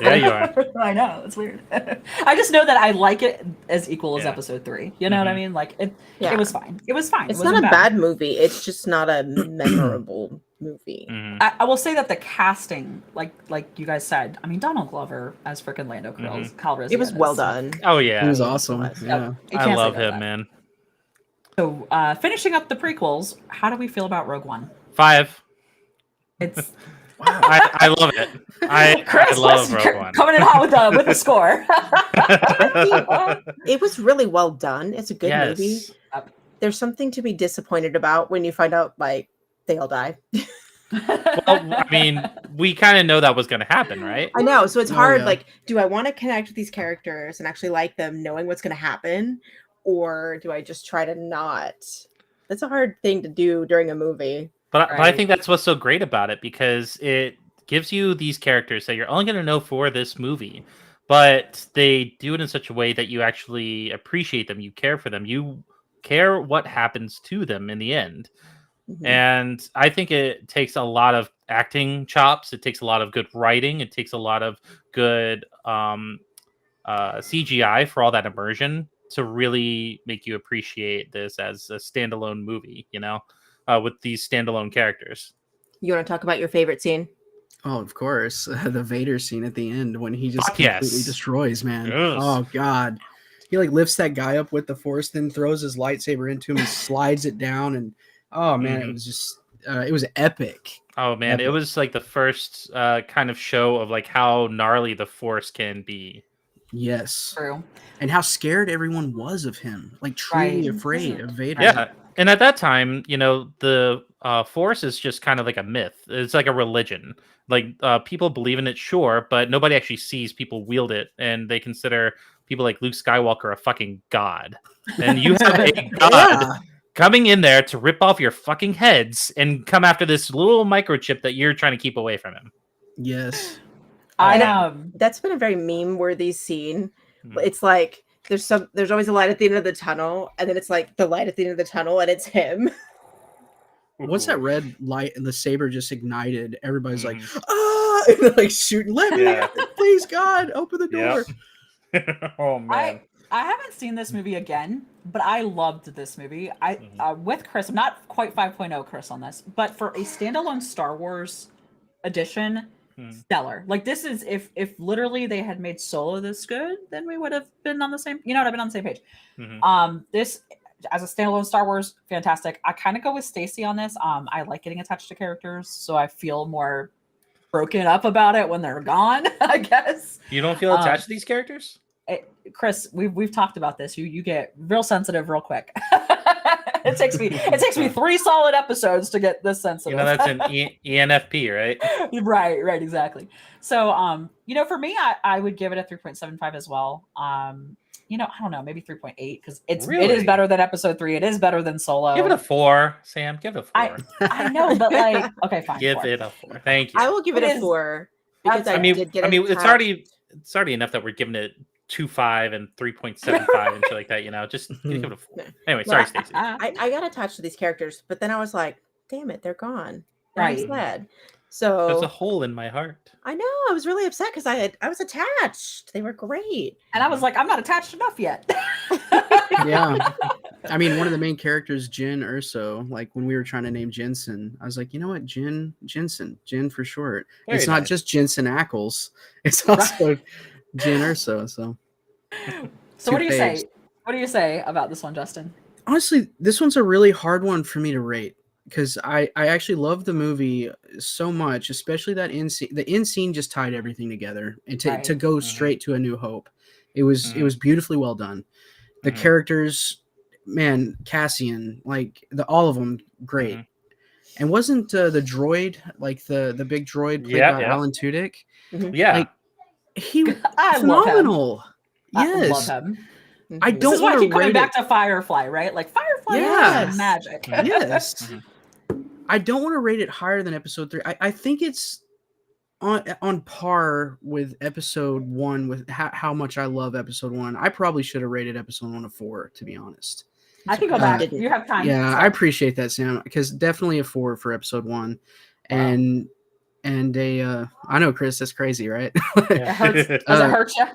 Yeah, you are. I know, it's weird. I just know that I like it as equal as Yeah. Episode 3. You know what I mean? Like it Yeah. was fine. It was fine. It's It not wasn't a bad movie. It's just not a memorable movie. Mhm. I will say that the casting, like you guys said, I mean Donald Glover as freaking Lando Calrissian. It was well is- done. Oh yeah, It was Yeah, awesome. it was. Yeah. you I can't say love no to him, that. man. So finishing up the prequels, how do we feel about Rogue One? 5. It's I love it. I Chris love was Rogue One. coming in hot with the score. It was really well done. It's a good movie. Yes. There's something to be disappointed about when you find out like they all die. Well, I mean, we kind of know that was going to happen, right? I know, so it's Oh, hard. yeah. Like, do I want to connect with these characters and actually like them, knowing what's going to happen, or do I just try to not? That's a hard thing to do during a movie. But I Right. think that's what's so great about it because it gives you these characters that you're only going to know for this movie, but they do it in such a way that you actually appreciate them, you care for them, you care what happens to them in the end. Mhm. And I think it takes a lot of acting chops. It takes a lot of good writing. It takes a lot of good CGI for all that immersion to really make you appreciate this as a standalone movie, you know, with these standalone characters. You want to talk about your favorite scene? Oh, of course. The Vader scene at the end when he just Fuck completely yes. destroys, man. Yes. Oh God. He like lifts that guy up with the force, then throws his lightsaber into him and slides it down. And oh man, Mhm. it was just it was epic. Oh man, it Epic. was like the first kind of show of like how gnarly the Force can be. Yes. True. And how scared everyone was of him. Like truly Right. afraid of Vader. Yeah, and at that time, you know, the Force is just kind of like a myth. It's like a religion. Like people believe in it, sure, but nobody actually sees people wield it, and they consider people like Luke Skywalker a fucking god. And you have a god Yeah. coming in there to rip off your fucking heads and come after this little microchip that you're trying to keep away from him. Yes. I And that's been a very meme-worthy scene. Mhm. It's like there's always a light at the end of the tunnel, and then it's like the light at the end of the tunnel, and it's him. Once that red light and the saber just ignited, everybody's like, Mhm. ah, and they're like shooting, let me Yeah. out, please God, open the door. Yep. Oh man. I haven't seen this movie again, but I loved this movie. Mhm. With Chris, I'm not quite 5.0 Chris on this, but for a standalone Star Wars edition, Mhm. stellar. Like this is if literally they had made Solo this good, then we would have been on the same. You know, I've been on the same page. Mhm. This as a standalone Star Wars, fantastic. I kind of go with Stacy on this. I like getting attached to characters, so I feel more broken up about it when they're gone. I guess. You don't feel attached to these characters? Chris, we've talked about this. You get real sensitive real quick. it takes me 3 solid episodes to get this sensitive. You know, that's an ENFP, right? right, exactly. So you know, for me, I would give it a 3.75 as well. You know, I don't know, maybe 3.8 because it Really? is better than episode 3. It is better than Solo. Give it a 4, Sam. Give it a 4. I know, but like, okay, fine. Give 4. it a 4. Thank you. I will give it It a is- 4 because that's- I did get. it's attached. already enough that we're giving it 2.5 and 3.75 and shit like that. You know, just give it a 4. Anyway, sorry, Well, Stacey. I got attached to these characters, but then I was like, damn it, they're gone. And Right. I'm sad. There's So a hole in my heart. I know I was really upset because I was attached. They were great. And I was like, I'm not attached enough yet. Yeah. I mean, one of the main characters, Jin Urso, like when we were trying to name Jensen, I was like, you know what, Jensen, Jin for short. Very it's not nice. just Jensen Ackles, it's also Jin Urso. So So what do Two you say? faves. What do you say about this one, Justin? honestly, this one's a really hard one for me to rate because I actually love the movie so much, especially that end scene. The end scene just tied everything together, and to Right. go straight to A New Hope, it was beautifully well done. The Mhm. characters, man, Cassian, like all of them, great. Mhm. And wasn't the droid, like the big droid played Yeah, by yeah. Alan Tudyk? Yeah. Like, he I love him. phenomenal. I love Yes. him. I Mhm. This is don't why I want keep to coming rate back it. to Firefly, right? Like Firefly Yeah. has magic. Yes. Mhm. I don't want to rate it higher than episode 3. I think it's on par with episode 1 with how much I love episode 1. I probably should have rated episode 1 a 4, to be honest. I can go surprised back. you didn't. You have time. Yeah, so. I appreciate that, Sam, because definitely a 4 for episode 1. Wow. And a I know, Chris, that's crazy, right? It hurts. Does it hurt you?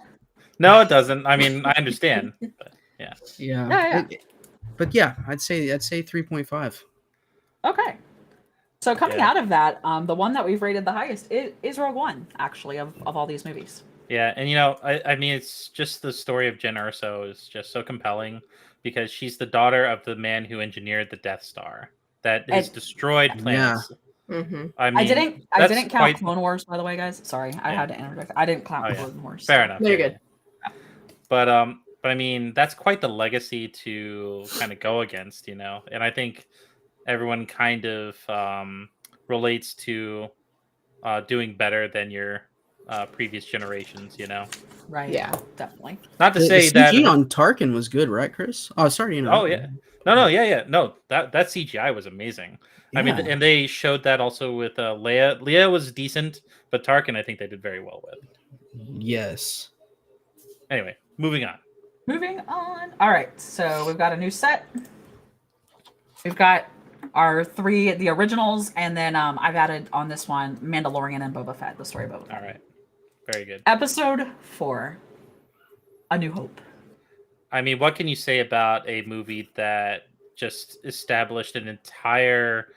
No, it doesn't. I mean, I understand. But yeah. Yeah. Yeah. But yeah, I'd say 3.5. Okay. So coming Yeah. out of that, the one that we've rated the highest is Rogue One, actually, of all these movies. Yeah, and I mean, it's just the story of Jen Erso is just so compelling because she's the daughter of the man who engineered the Death Star that has And- destroyed planets. Mhm. I mean, I didn't count quite- Clone Wars, by the way, guys. Sorry, I Yeah. had to interject. I didn't count Oh, yeah. Clone Wars. Fair so- enough. No, you're yeah, good. yeah. But I mean, that's quite the legacy to kind of go against, and I think everyone kind of relates to doing better than your previous generations, Right. Yeah. Definitely. Not to The say that. CG on Tarkin was good, right, Chris? Oh, sorry to interrupt. Oh yeah, no, yeah, no. That CGI was amazing. I mean, Yeah. and they showed that also with Leia. Leia was decent, but Tarkin, I think they did very well with. Yes. Anyway, moving on. Moving on. All right. So we've got a new set. We've got our 3, the originals, and then I've added on this one Mandalorian and Boba Fett, the story of Boba Fett. All right, very good. Episode 4, A New Hope. I mean, what can you say about a movie that just established an entire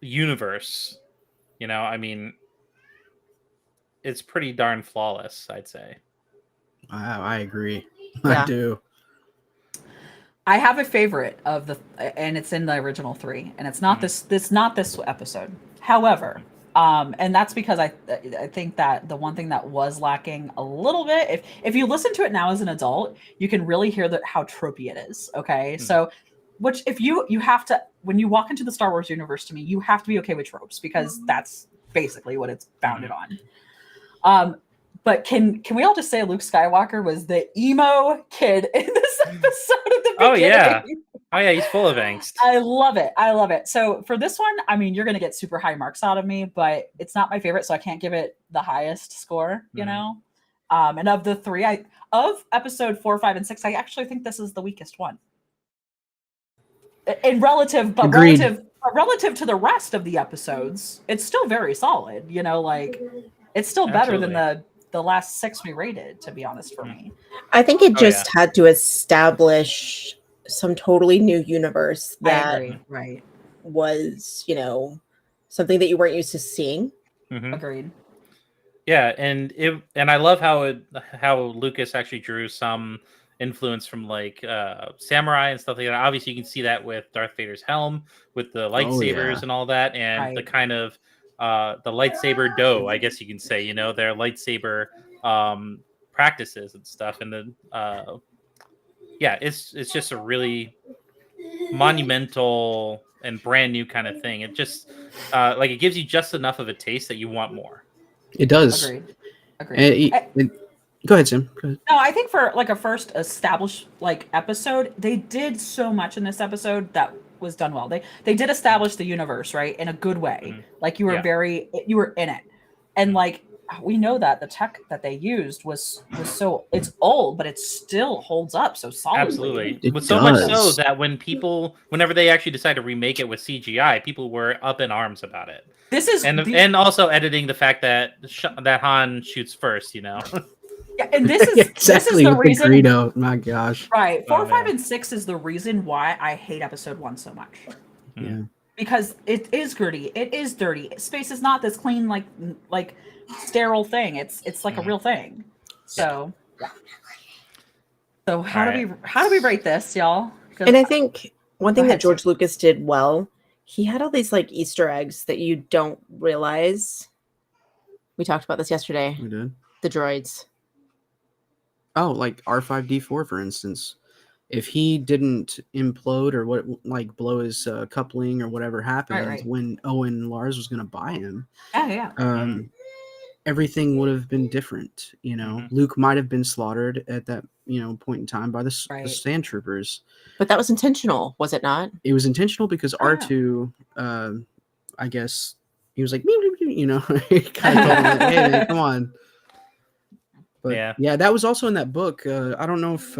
universe? I mean, it's pretty darn flawless, I'd say. I agree. Yeah. I do. I have a favorite of the, and it's in the original 3, and it's not this episode. However, and that's because I think that the one thing that was lacking a little bit, if you listen to it now as an adult, you can really hear how tropey it is. Okay, so which if you have to, when you walk into the Star Wars universe, to me, you have to be okay with tropes because that's basically what it's founded on. But can we all just say Luke Skywalker was the emo kid in this episode at the beginning? Oh yeah, he's full of angst. I love it. I love it. So for this one, I mean, you're going to get super high marks out of me, but it's not my favorite, so I can't give it the highest score, And of the 3, of episode 4, 5, and 6, I actually think this is the weakest one. In relative to the rest of the episodes, it's still very solid. It's still better than the last 6 we rated, to be honest, for me. I think it just had to establish some totally new universe that right was, something that you weren't used to seeing. Mm-hmm. Agreed. Yeah, and I love how Lucas actually drew some influence from like samurai and stuff like that. Obviously, you can see that with Darth Vader's helm, with the lightsabers and all that, and the kind of the lightsaber dough, I guess you can say. Their lightsaber practices and stuff, and then it's just a really monumental and brand new kind of thing. It just like it gives you just enough of a taste that you want more. It does. Agreed. Go ahead, Sam. Go ahead. No, I think for like a first established episode, they did so much in this episode that was done well. They did establish the universe, right, in a good way. Mm-hmm. Like you were in it, and like we know that the tech that they used was so, it's old, but it still holds up so solidly. Absolutely. It With so much does. so that whenever they actually decide to remake it with CGI, people were up in arms about it. This is and also editing the fact that that Han shoots first, Yeah, and this is exactly this is the with reason. the Greedo. My gosh. Right, 4, Oh, 5, yeah. and 6 is the reason why I hate episode 1 so much. Yeah. Because it is gritty, it is dirty. Space is not this clean, like sterile thing. It's like a real thing. So yeah. So how do we rate this, y'all? And I think one thing Go that ahead, George Lucas did well, he had all these like Easter eggs that you don't realize. We talked about this yesterday. We did. The droids. Oh, like R5D4, for instance. if he didn't implode or what, like blow his coupling or whatever happened right. when Owen and Lars was going to buy him, Yeah. everything would have been different. You know, Luke might have been slaughtered at that point in time by the sand troopers. But that was intentional, was it not? It was intentional because R2, I guess he was like, he kind of told him, like, hey man, come on. But yeah, that was also in that book. I don't know if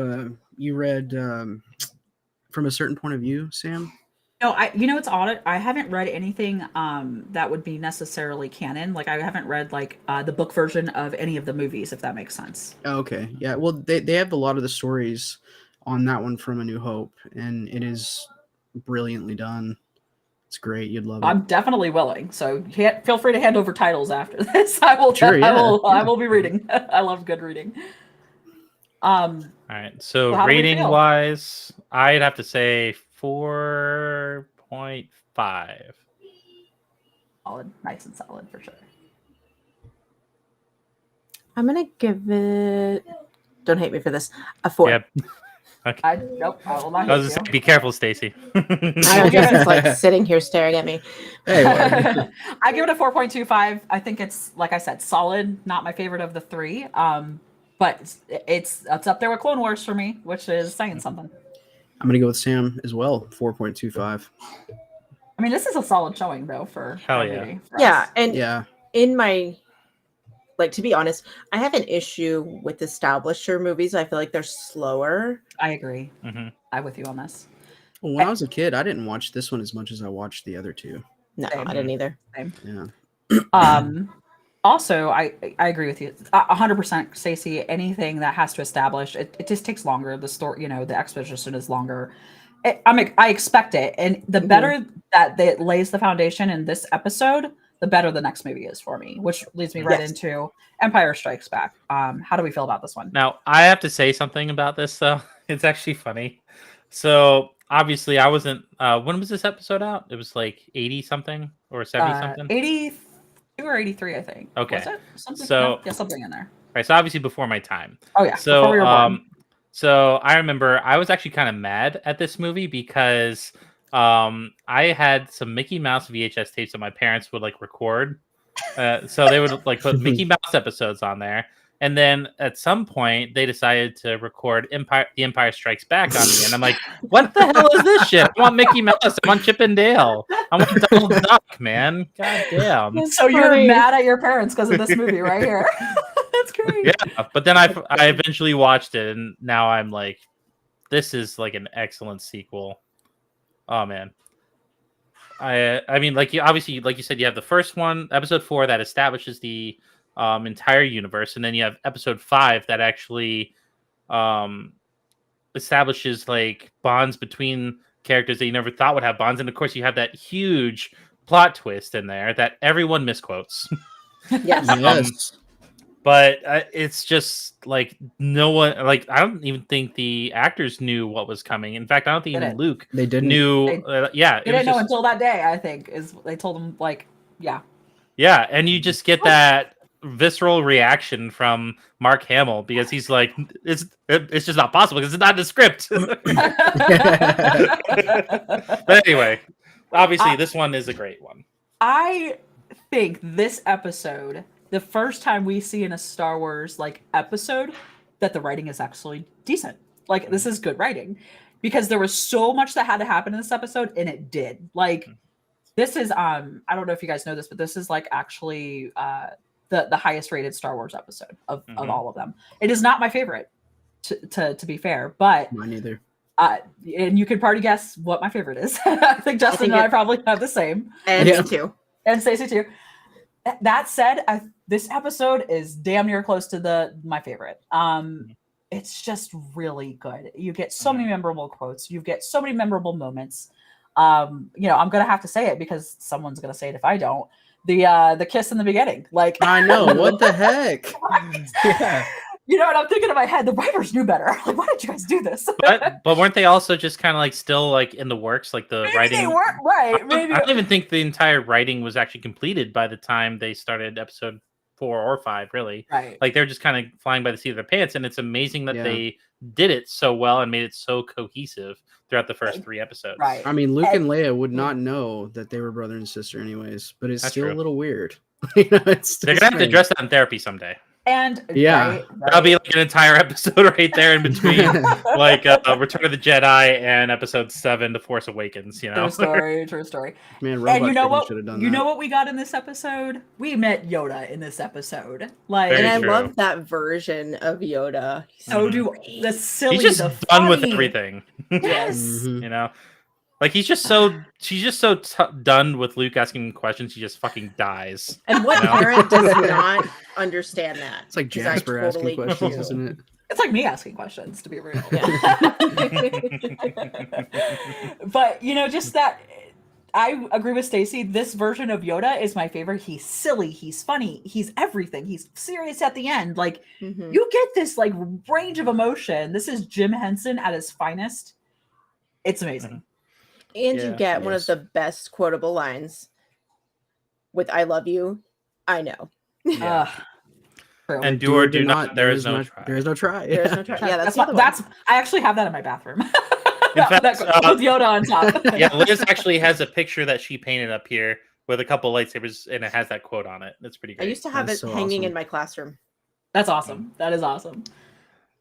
you read From a Certain Point of View, Sam. No, it's odd. I haven't read anything that would be necessarily canon. Like I haven't read like the book version of any of the movies, if that makes sense. Okay, yeah. Well, they have a lot of the stories on that one from A New Hope, and it is brilliantly done. It's great. You'd love it. I'm definitely willing. So feel free to hand over titles after this. I will. Sure, yeah. I will be reading. I love good reading. All right. So rating wise, I'd have to say 4.5. Solid, nice and solid for sure. I'm gonna give it. Don't hate me for this. A 4. Yep. Okay. Nope. I will not. I was just saying, be careful, Stacy. I just like sitting here staring at me. Hey, I give it a 4.25. I think it's, like I said, solid. Not my favorite of the 3. But it's up there with Clone Wars for me, which is saying something. I'm gonna go with Sam as well. 4.25. I mean, this is a solid showing though for Hell yeah. Yeah, and yeah. In my, like, to be honest, I have an issue with establisher movies. I feel like they're slower. I agree. I'm with you on this. Well, when I was a kid, I didn't watch this one as much as I watched the other two. No, I didn't either. Same. Yeah. Also, I agree with you 100%, Stacey. Anything that has to establish it just takes longer. The story, the exposition is longer. I expect it, and the better that it lays the foundation in this episode, the better the next movie is for me. Which leads me right into Empire Strikes Back. How do we feel about this one? Now, I have to say something about this though. It's actually funny. So obviously, I wasn't. When was this episode out? It was like 80 something or 70 something. 82 or 83, I think. Okay. Was it? Something, something in there. Right. So obviously before my time. Oh yeah. So before we were born. So I remember I was actually kind of mad at this movie because I had some Mickey Mouse VHS tapes that my parents would like record. So they would like put Mickey Mouse episodes on there. And then at some point they decided to record The Empire Strikes Back on me. And I'm like, what the hell is this shit? I want Mickey Mouse. I want Chip and Dale. I want Donald Duck, man. God damn. So you're mad at your parents because of this movie right here. That's great. Yeah, but then I eventually watched it, and now I'm like, this is like an excellent sequel. Oh man, I mean, like you obviously, like you said, you have the first one, episode 4, that establishes the entire universe, and then you have episode 5 that actually establishes like bonds between characters that you never thought would have bonds, and of course you have that huge plot twist in there that everyone misquotes. Yes. But it's just like no one, like I don't even think the actors knew what was coming. In fact, I don't think even Luke they didn't knew. They didn't know until that day. I think they told him like, yeah, and you just get that visceral reaction from Mark Hamill because he's like, it's just not possible because it's not in the script. But anyway, obviously this one is a great one. I think this episode, the first time we see in a Star Wars like episode that the writing is actually decent. Like this is good writing because there was so much that had to happen in this episode and it did. Like this is I don't know if you guys know this, but this is like actually the highest rated Star Wars episode of all of them. It is not my favorite to be fair, but mine either. And you could probably guess what my favorite is. I think Justin and I probably have the same. And me too. And Stacey too. That said, this episode is damn near close to my favorite. It's just really good. You get so many memorable quotes. You get so many memorable moments. I'm gonna have to say it because someone's gonna say it if I don't. The kiss in the beginning, like I know what the heck. Yeah. You know what I'm thinking in my head? The writers knew better. Like, why did you guys do this? but weren't they also just kind of like still like in the works, like the writing? They weren't right. Maybe I don't even think the entire writing was actually completed by the time they started episode 4 or 5, really. Right. Like they're just kind of flying by the seat of their pants, and it's amazing that Yeah. they did it so well and made it so cohesive throughout the first 3 episodes. Right. I mean, Luke and And- Leia would not know that they were brother and sister, anyways. But it's That's still true. a little weird. You know, it's They're gonna have to strange. address that in therapy someday. And Yeah. right, That'll be like an entire episode right there in between, like Return of the Jedi and Episode 7, The Force Awakens. You know, true story, true story. Man, Robot And you know Chicken what? should have done You that. know what we got in this episode? We met Yoda in this episode. Like, Very And I true. love that version of Yoda. so Mhm. do the silly, he's just the done with funny. everything. Yes. Mhm. You know, like she's just so done with Luke asking him questions. She just fucking dies. And what No. parent does not understand that? It's like 'Cause I Jasper totally asking questions, do. isn't it? It's like me asking questions, to be real. Yeah. But just that. I agree with Stacy. This version of Yoda is my favorite. He's silly. He's funny. He's everything. He's serious at the end. Like Mhm. you get this like range of emotion. This is Jim Henson at his finest. It's amazing. And Yeah, you get one of yes. the best quotable lines with "I love you, I know." Yeah. True. And do or do not. There is no try. There is no try. There is Yeah. no try. Yeah, that's the other one. that's I actually have that in my bathroom. In fact, with Yoda on top. Yeah, Liz actually has a picture that she painted up here with a couple lightsabers, and it has that quote on it. That's pretty I great. used to have That's it so hanging awesome. in my classroom. That's awesome. That is awesome.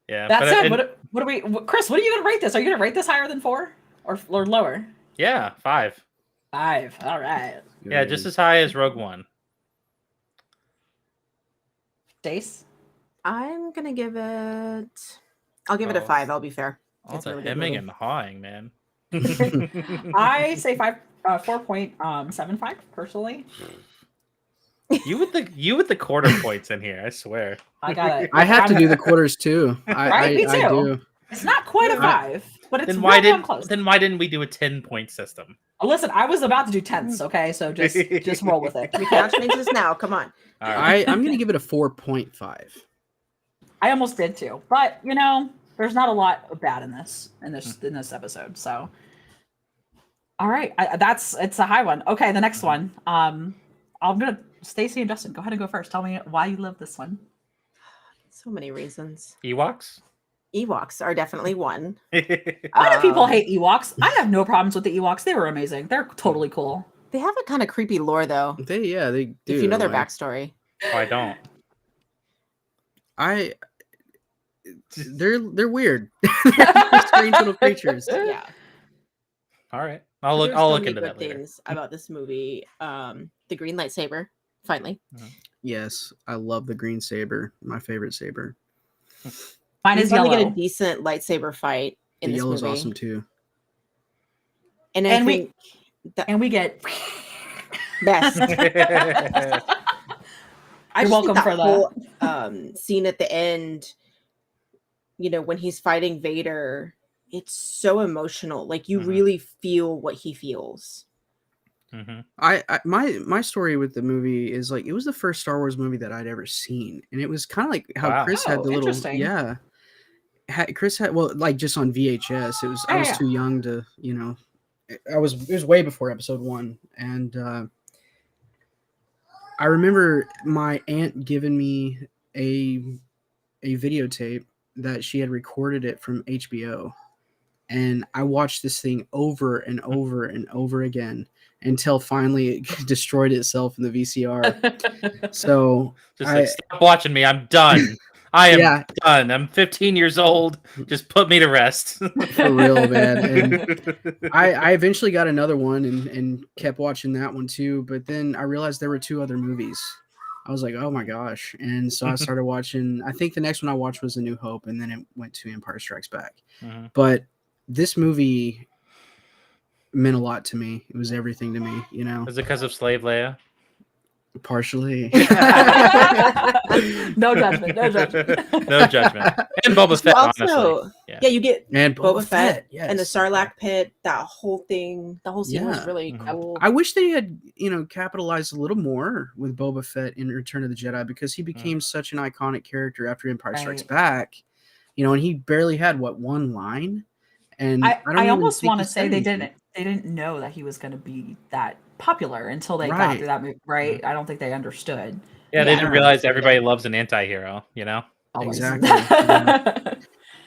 Yeah, That but said, it- what are we, Chris? What are you going to rate this? Are you going to rate this higher than 4 or lower? yeah, 5. 5. All right. Yeah, just as high as Rogue One. Stace. I'm gonna give it. I'll give it a Oh. 5. I'll be fair. All It's the a really good hemming movie. and hawing, man. I say 4.75 personally. You with the quarter points in here, I swear. I got it. I have to do the quarters too. Right, me I too. do. It's not quite a 5, but it's Then why real damn close. why didn't we do a 10-point system? Listen, I was about to do tenths. Okay, so just roll with it. We cannot change this now. Come on. All right. I'm gonna give it a 4.5. I almost did too, but there's not a lot of bad in this episode. So, all right, it's a high one. Okay, the next one. I'm gonna Stacy and Justin. Go ahead and go first. Tell me why you love this one. So many reasons. Ewoks? Ewoks are definitely one. A lot of people Um, hate Ewoks. I have no problems with the Ewoks. They were amazing. They're totally cool. They have a kind of creepy lore, though. They do. If you know their like, backstory. Oh, I don't. They're weird. They're strange little creatures. Yeah. All right. I'll There's look so many into good that later. things about this movie. The green lightsaber, finally. Yes, I love the green saber. My favorite saber. Mine We is finally yellow. get a decent lightsaber fight in The this yellow's movie. awesome too. And, And I we- think that And we get. best. I You're just think welcome for that. whole scene at the end, when he's fighting Vader, it's so emotional. Like you Mhm. really feel what he feels. Mhm. My story with the movie is like it was the first Star Wars movie that I'd ever seen, and it was kind of like how Wow. Chris had Oh, the little interesting. Chris had like just on VHS. It was I was Yeah. too young to it was way before Episode 1, and I remember my aunt giving me a videotape that she had recorded it from HBO, and I watched this thing over and over and over again until finally it destroyed itself in the VCR. So Just like, stop watching me. I'm done. I am done. I'm 15 years old. Just put me to rest. for real, man. And I eventually got another one and kept watching that one too. But then I realized there were 2 other movies. I was like, oh my gosh. And so I started watching, I think the next one I watched was A New Hope, and then it went to Empire Strikes Back. Mhm. But this movie meant a lot to me. It was everything to me, Is it because of Slave Leia? partially. No judgment. No judgment. No judgment. And Boba Fett, honestly. Yeah, you get And Boba Fett yes. and the Sarlacc pit. That whole thing, the whole scene was Yeah. really Mhm. cool. I wish they had, capitalized a little more with Boba Fett in Return of the Jedi, because he became such an iconic character after Empire Strikes Right. Back. And he barely had one line. And I don't even almost think want he to say said they anything. didn't know that he was going to be that popular until they got Right. through that movie, right? I don't think they understood. Yeah, they Yeah. didn't realize everybody loves an anti-hero, you know? Always. Exactly. Yeah.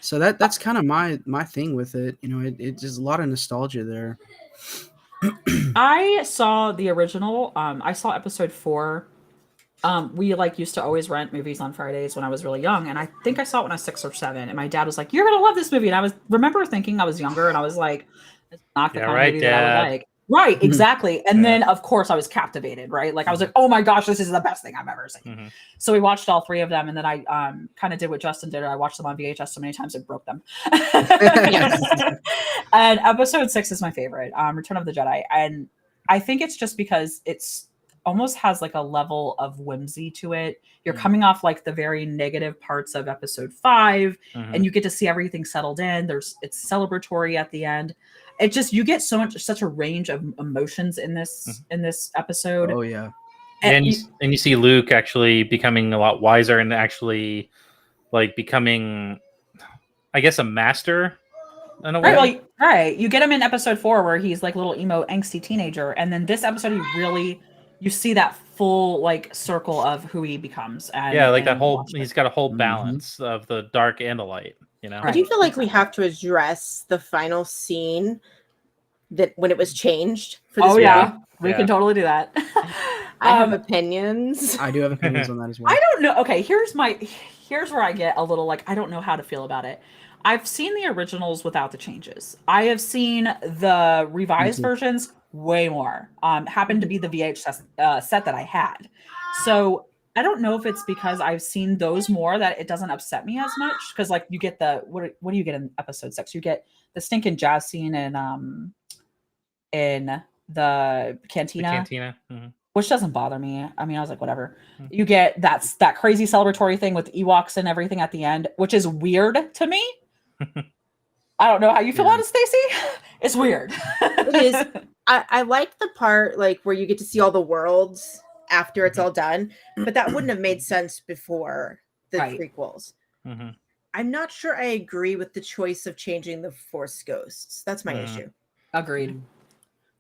So that's kind of my thing with it. You know, it's just a lot of nostalgia there. I saw the original. I saw episode 4. We like used to always rent movies on Fridays when I was really young, and I think I saw it when I was 6 or 7. And my dad was like, "You're gonna love this movie," and I was remember thinking I was younger, and I was like, "It's not the Yeah, kind right, of movie that I would Dad. like." Right, exactly. And Yeah. then of course I was captivated. Right, like I was like, "Oh my gosh, this is the best thing I've ever seen." Mhm. So we watched all 3 of them, and then I kind of did what Justin did. I watched them on VHS so many times it broke them. And episode 6 is my favorite, Return of the Jedi, and I think it's just because it's almost has like a level of whimsy to it. You're coming off like the very negative parts of episode 5, and you get to see everything settled in. It's celebratory at the end. It just you get such a range of emotions in this episode. Oh yeah. And you see Luke actually becoming a lot wiser and actually like becoming, I guess, a master in a way. Right, well, right. You get him in episode 4 where he's like little emo angsty teenager, and then this episode you see that full like circle of who he becomes. And, yeah, like that and whole watch it. he's got a whole balance of the dark and the light, you know. I do Right, feel like we have to address the final scene that when it was changed for this Oh movie. yeah, we Yeah. can totally do that. I have opinions. I do have opinions on that as well. I don't know. Okay, here's where I get a little like I don't know how to feel about it. I've seen the originals without the changes. I have seen the revised versions way more. Happened to be the VHS set that I had. So I don't know if it's because I've seen those more that it doesn't upset me as much. Because like you get the what do you get in episode 6? You get the stinking jazz scene in the cantina. Which doesn't bother me. I mean, I was like, whatever. You get that crazy celebratory thing with Ewoks and everything at the end, which is weird to me. I don't know how you feel about it, Stacey. It's weird. It is. I like the part like where you get to see all the worlds after it's all done, but that wouldn't have made sense before the prequels. I'm not sure I agree with the choice of changing the Force ghosts. That's my issue. Agreed.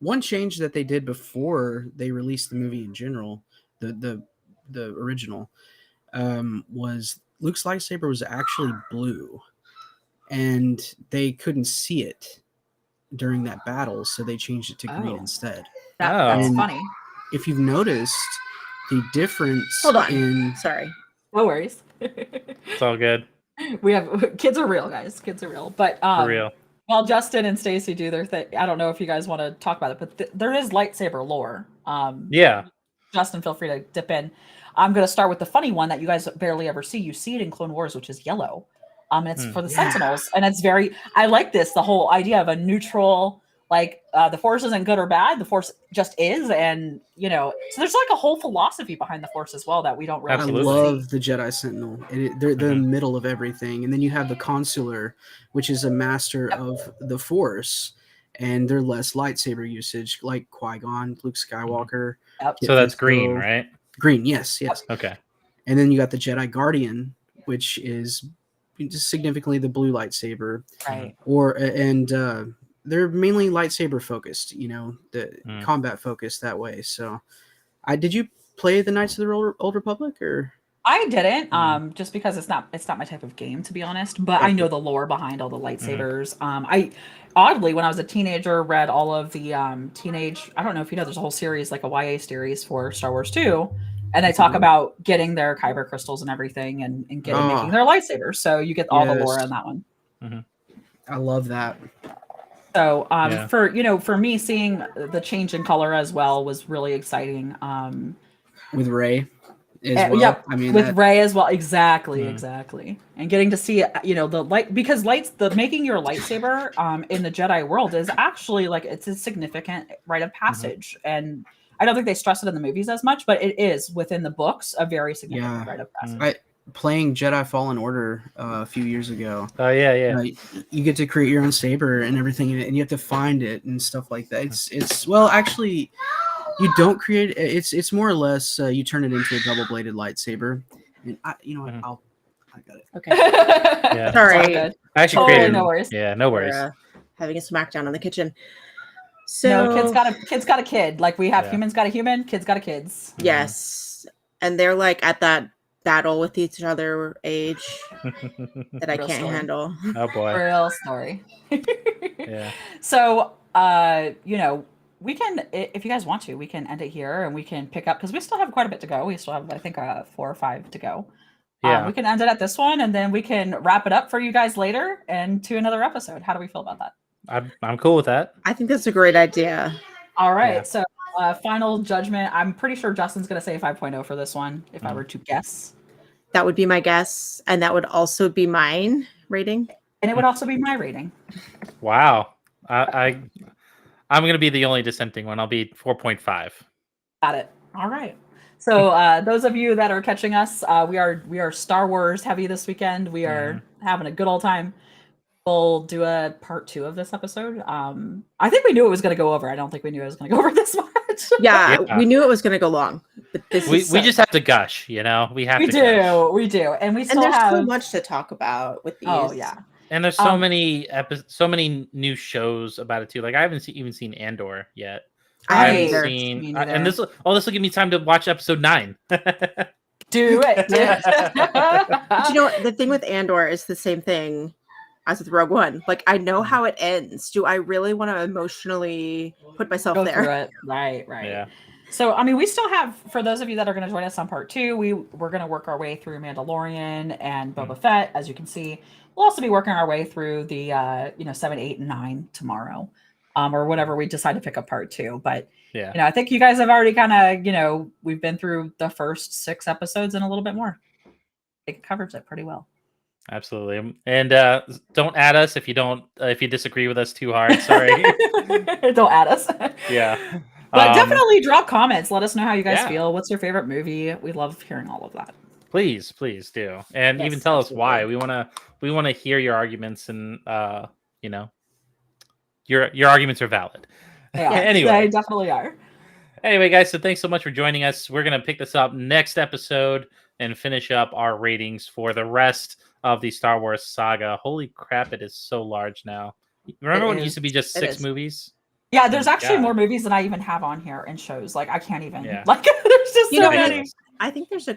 One change that they did before they released the movie in general, the original, was Luke's lightsaber was actually blue, and they couldn't see it during that battle, so they changed it to green instead. That's And funny. if you've noticed the difference Hold on. in Sorry. No worries. It's all good. We have kids are real, guys. Kids are real. But For real. while Justin and Stacey do their thing, I don't know if you guys want to talk about it, but there is lightsaber lore. Yeah. Justin, feel free to dip in. I'm going to start with the funny one that you guys barely ever see. You see it in Clone Wars, which is yellow. And it's for the Sentinels, and it's I like this, the whole idea of a neutral, like the Force isn't good or bad, the Force just is, and so there's like a whole philosophy behind the Force as well that we don't really Absolutely. I love the Jedi Sentinel. They're in the middle of everything, and then you have the Consular, which is a master of the Force, and they're less lightsaber usage, like Qui-Gon, Luke Skywalker. So that's green, right? Green, yes. Okay. And then you got the Jedi Guardian, which is just significantly the blue lightsaber, right? They're mainly lightsaber focused, the combat focused that way. So, did you play the Knights of the Old Republic, or? I didn't, just because it's not my type of game, to be honest. But I know the lore behind all the lightsabers. I oddly, when I was a teenager, read all of the teenage. I don't know if you know, there's a whole series, like a YA series for Star Wars 2. And they talk about getting their kyber crystals and everything, and making their lightsabers. So you get all the lore on that one. I love that. So for me, seeing the change in color as well was really exciting. With Rey as well. Yep. I mean, with Rey as well. Exactly. And getting to see the light, because the making your lightsaber in the Jedi world is actually like it's a significant rite of passage, and I don't think they stress it in the movies as much, but it is within the books a very significant rite of passage. Playing Jedi Fallen Order a few years ago. Oh yeah. You get to create your own saber and everything, and you have to find it and stuff like that. It's well, actually, you don't create it. It's more or less you turn it into a double-bladed lightsaber. And I got it. Okay. Yeah. Sorry. I actually created. No worries. Yeah, no worries. Having a smackdown in the kitchen. So no, kids got a kid. Like we have humans got a human, kids got a kids. Yes. and they're like at that battle with each other age that I Real can't story. handle. Oh boy. Real story. Yeah. So, we can, if you guys want to, we can end it here and we can pick up because we still have quite a bit to go. We still have, I think, 4 or 5 to go. Yeah. We can end it at this one and then we can wrap it up for you guys later and to another episode. How do we feel about that? I'm cool with that. I think that's a great idea. All right. Yeah. So, final judgment. I'm pretty sure Justin's going to say 5.0 for this one, if I were to guess. That would be my guess, and that would also be mine rating. And it would also be my rating. Wow. I'm gonna be the only dissenting one. I'll be 4.5. Got it. All right. So those of you that are catching us, we are Star Wars heavy this weekend. We are having a good old time. We'll do a part 2 of this episode. I think we knew it was going to go over. I don't think we knew it was going to go over this much. Yeah, we knew it was going to go long, but We just have to gush, you know. We have to. We do, and we still and there's have so much to talk about with these. Oh yeah, and there's so many so many new shows about it too. Like I haven't even seen Andor yet. I haven't either. seen, and this will give me time to watch episode 9. Do it. But you know what? The thing with Andor is the same thing as with Rogue One. Like I know how it ends. Do I really want to emotionally put myself Go there? through it. Right. Yeah. So I mean, we still have, for those of you that are going to join us on part 2, we're going to work our way through Mandalorian and Boba Fett. As you can see, we'll also be working our way through the 7, 8, and 9 tomorrow, or whenever we decide to pick up part 2. But yeah, I think you guys have already kind of we've been through the first 6 episodes and a little bit more. It covers it pretty well. Absolutely. And don't add us if you disagree with us too hard. Sorry. Don't add us. Yeah. But definitely drop comments. Let us know how you guys Yeah. feel. What's your favorite movie? We love hearing all of that. Please do. And Yes, even tell us why. absolutely. We wanna hear your arguments, and your arguments are valid. Yeah, Anyway. they definitely are. Anyway, guys, so thanks so much for joining us. We're going to pick this up next episode and finish up our ratings for the rest of the Star Wars saga. Holy crap, it is so large now. Remember when it used to be just 6 movies? Yeah, there's actually God. more movies than I even have on here and shows. Like, I can't even. Yeah. Like, there's just so many. I think there's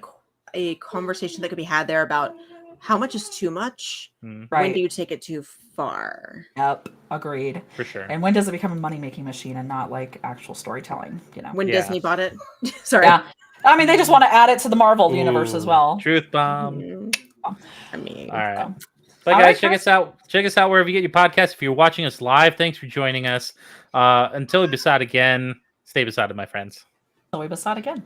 a conversation that could be had there about how much is too much. Mm, Right. When do you take it too far? Yep. Agreed. for sure. And when does it become a money-making machine and not like actual storytelling? When Yeah. Disney bought it? Sorry. Yeah. I mean, they just want to add it to the Marvel universe as Ooh, well. Truth bomb. I mean, All right. So. But All guys, right, check guys. us out. Check us out wherever you get your podcasts. If you're watching us live, thanks for joining us. Until we beside again, stay besotted, my friends. So we beside again.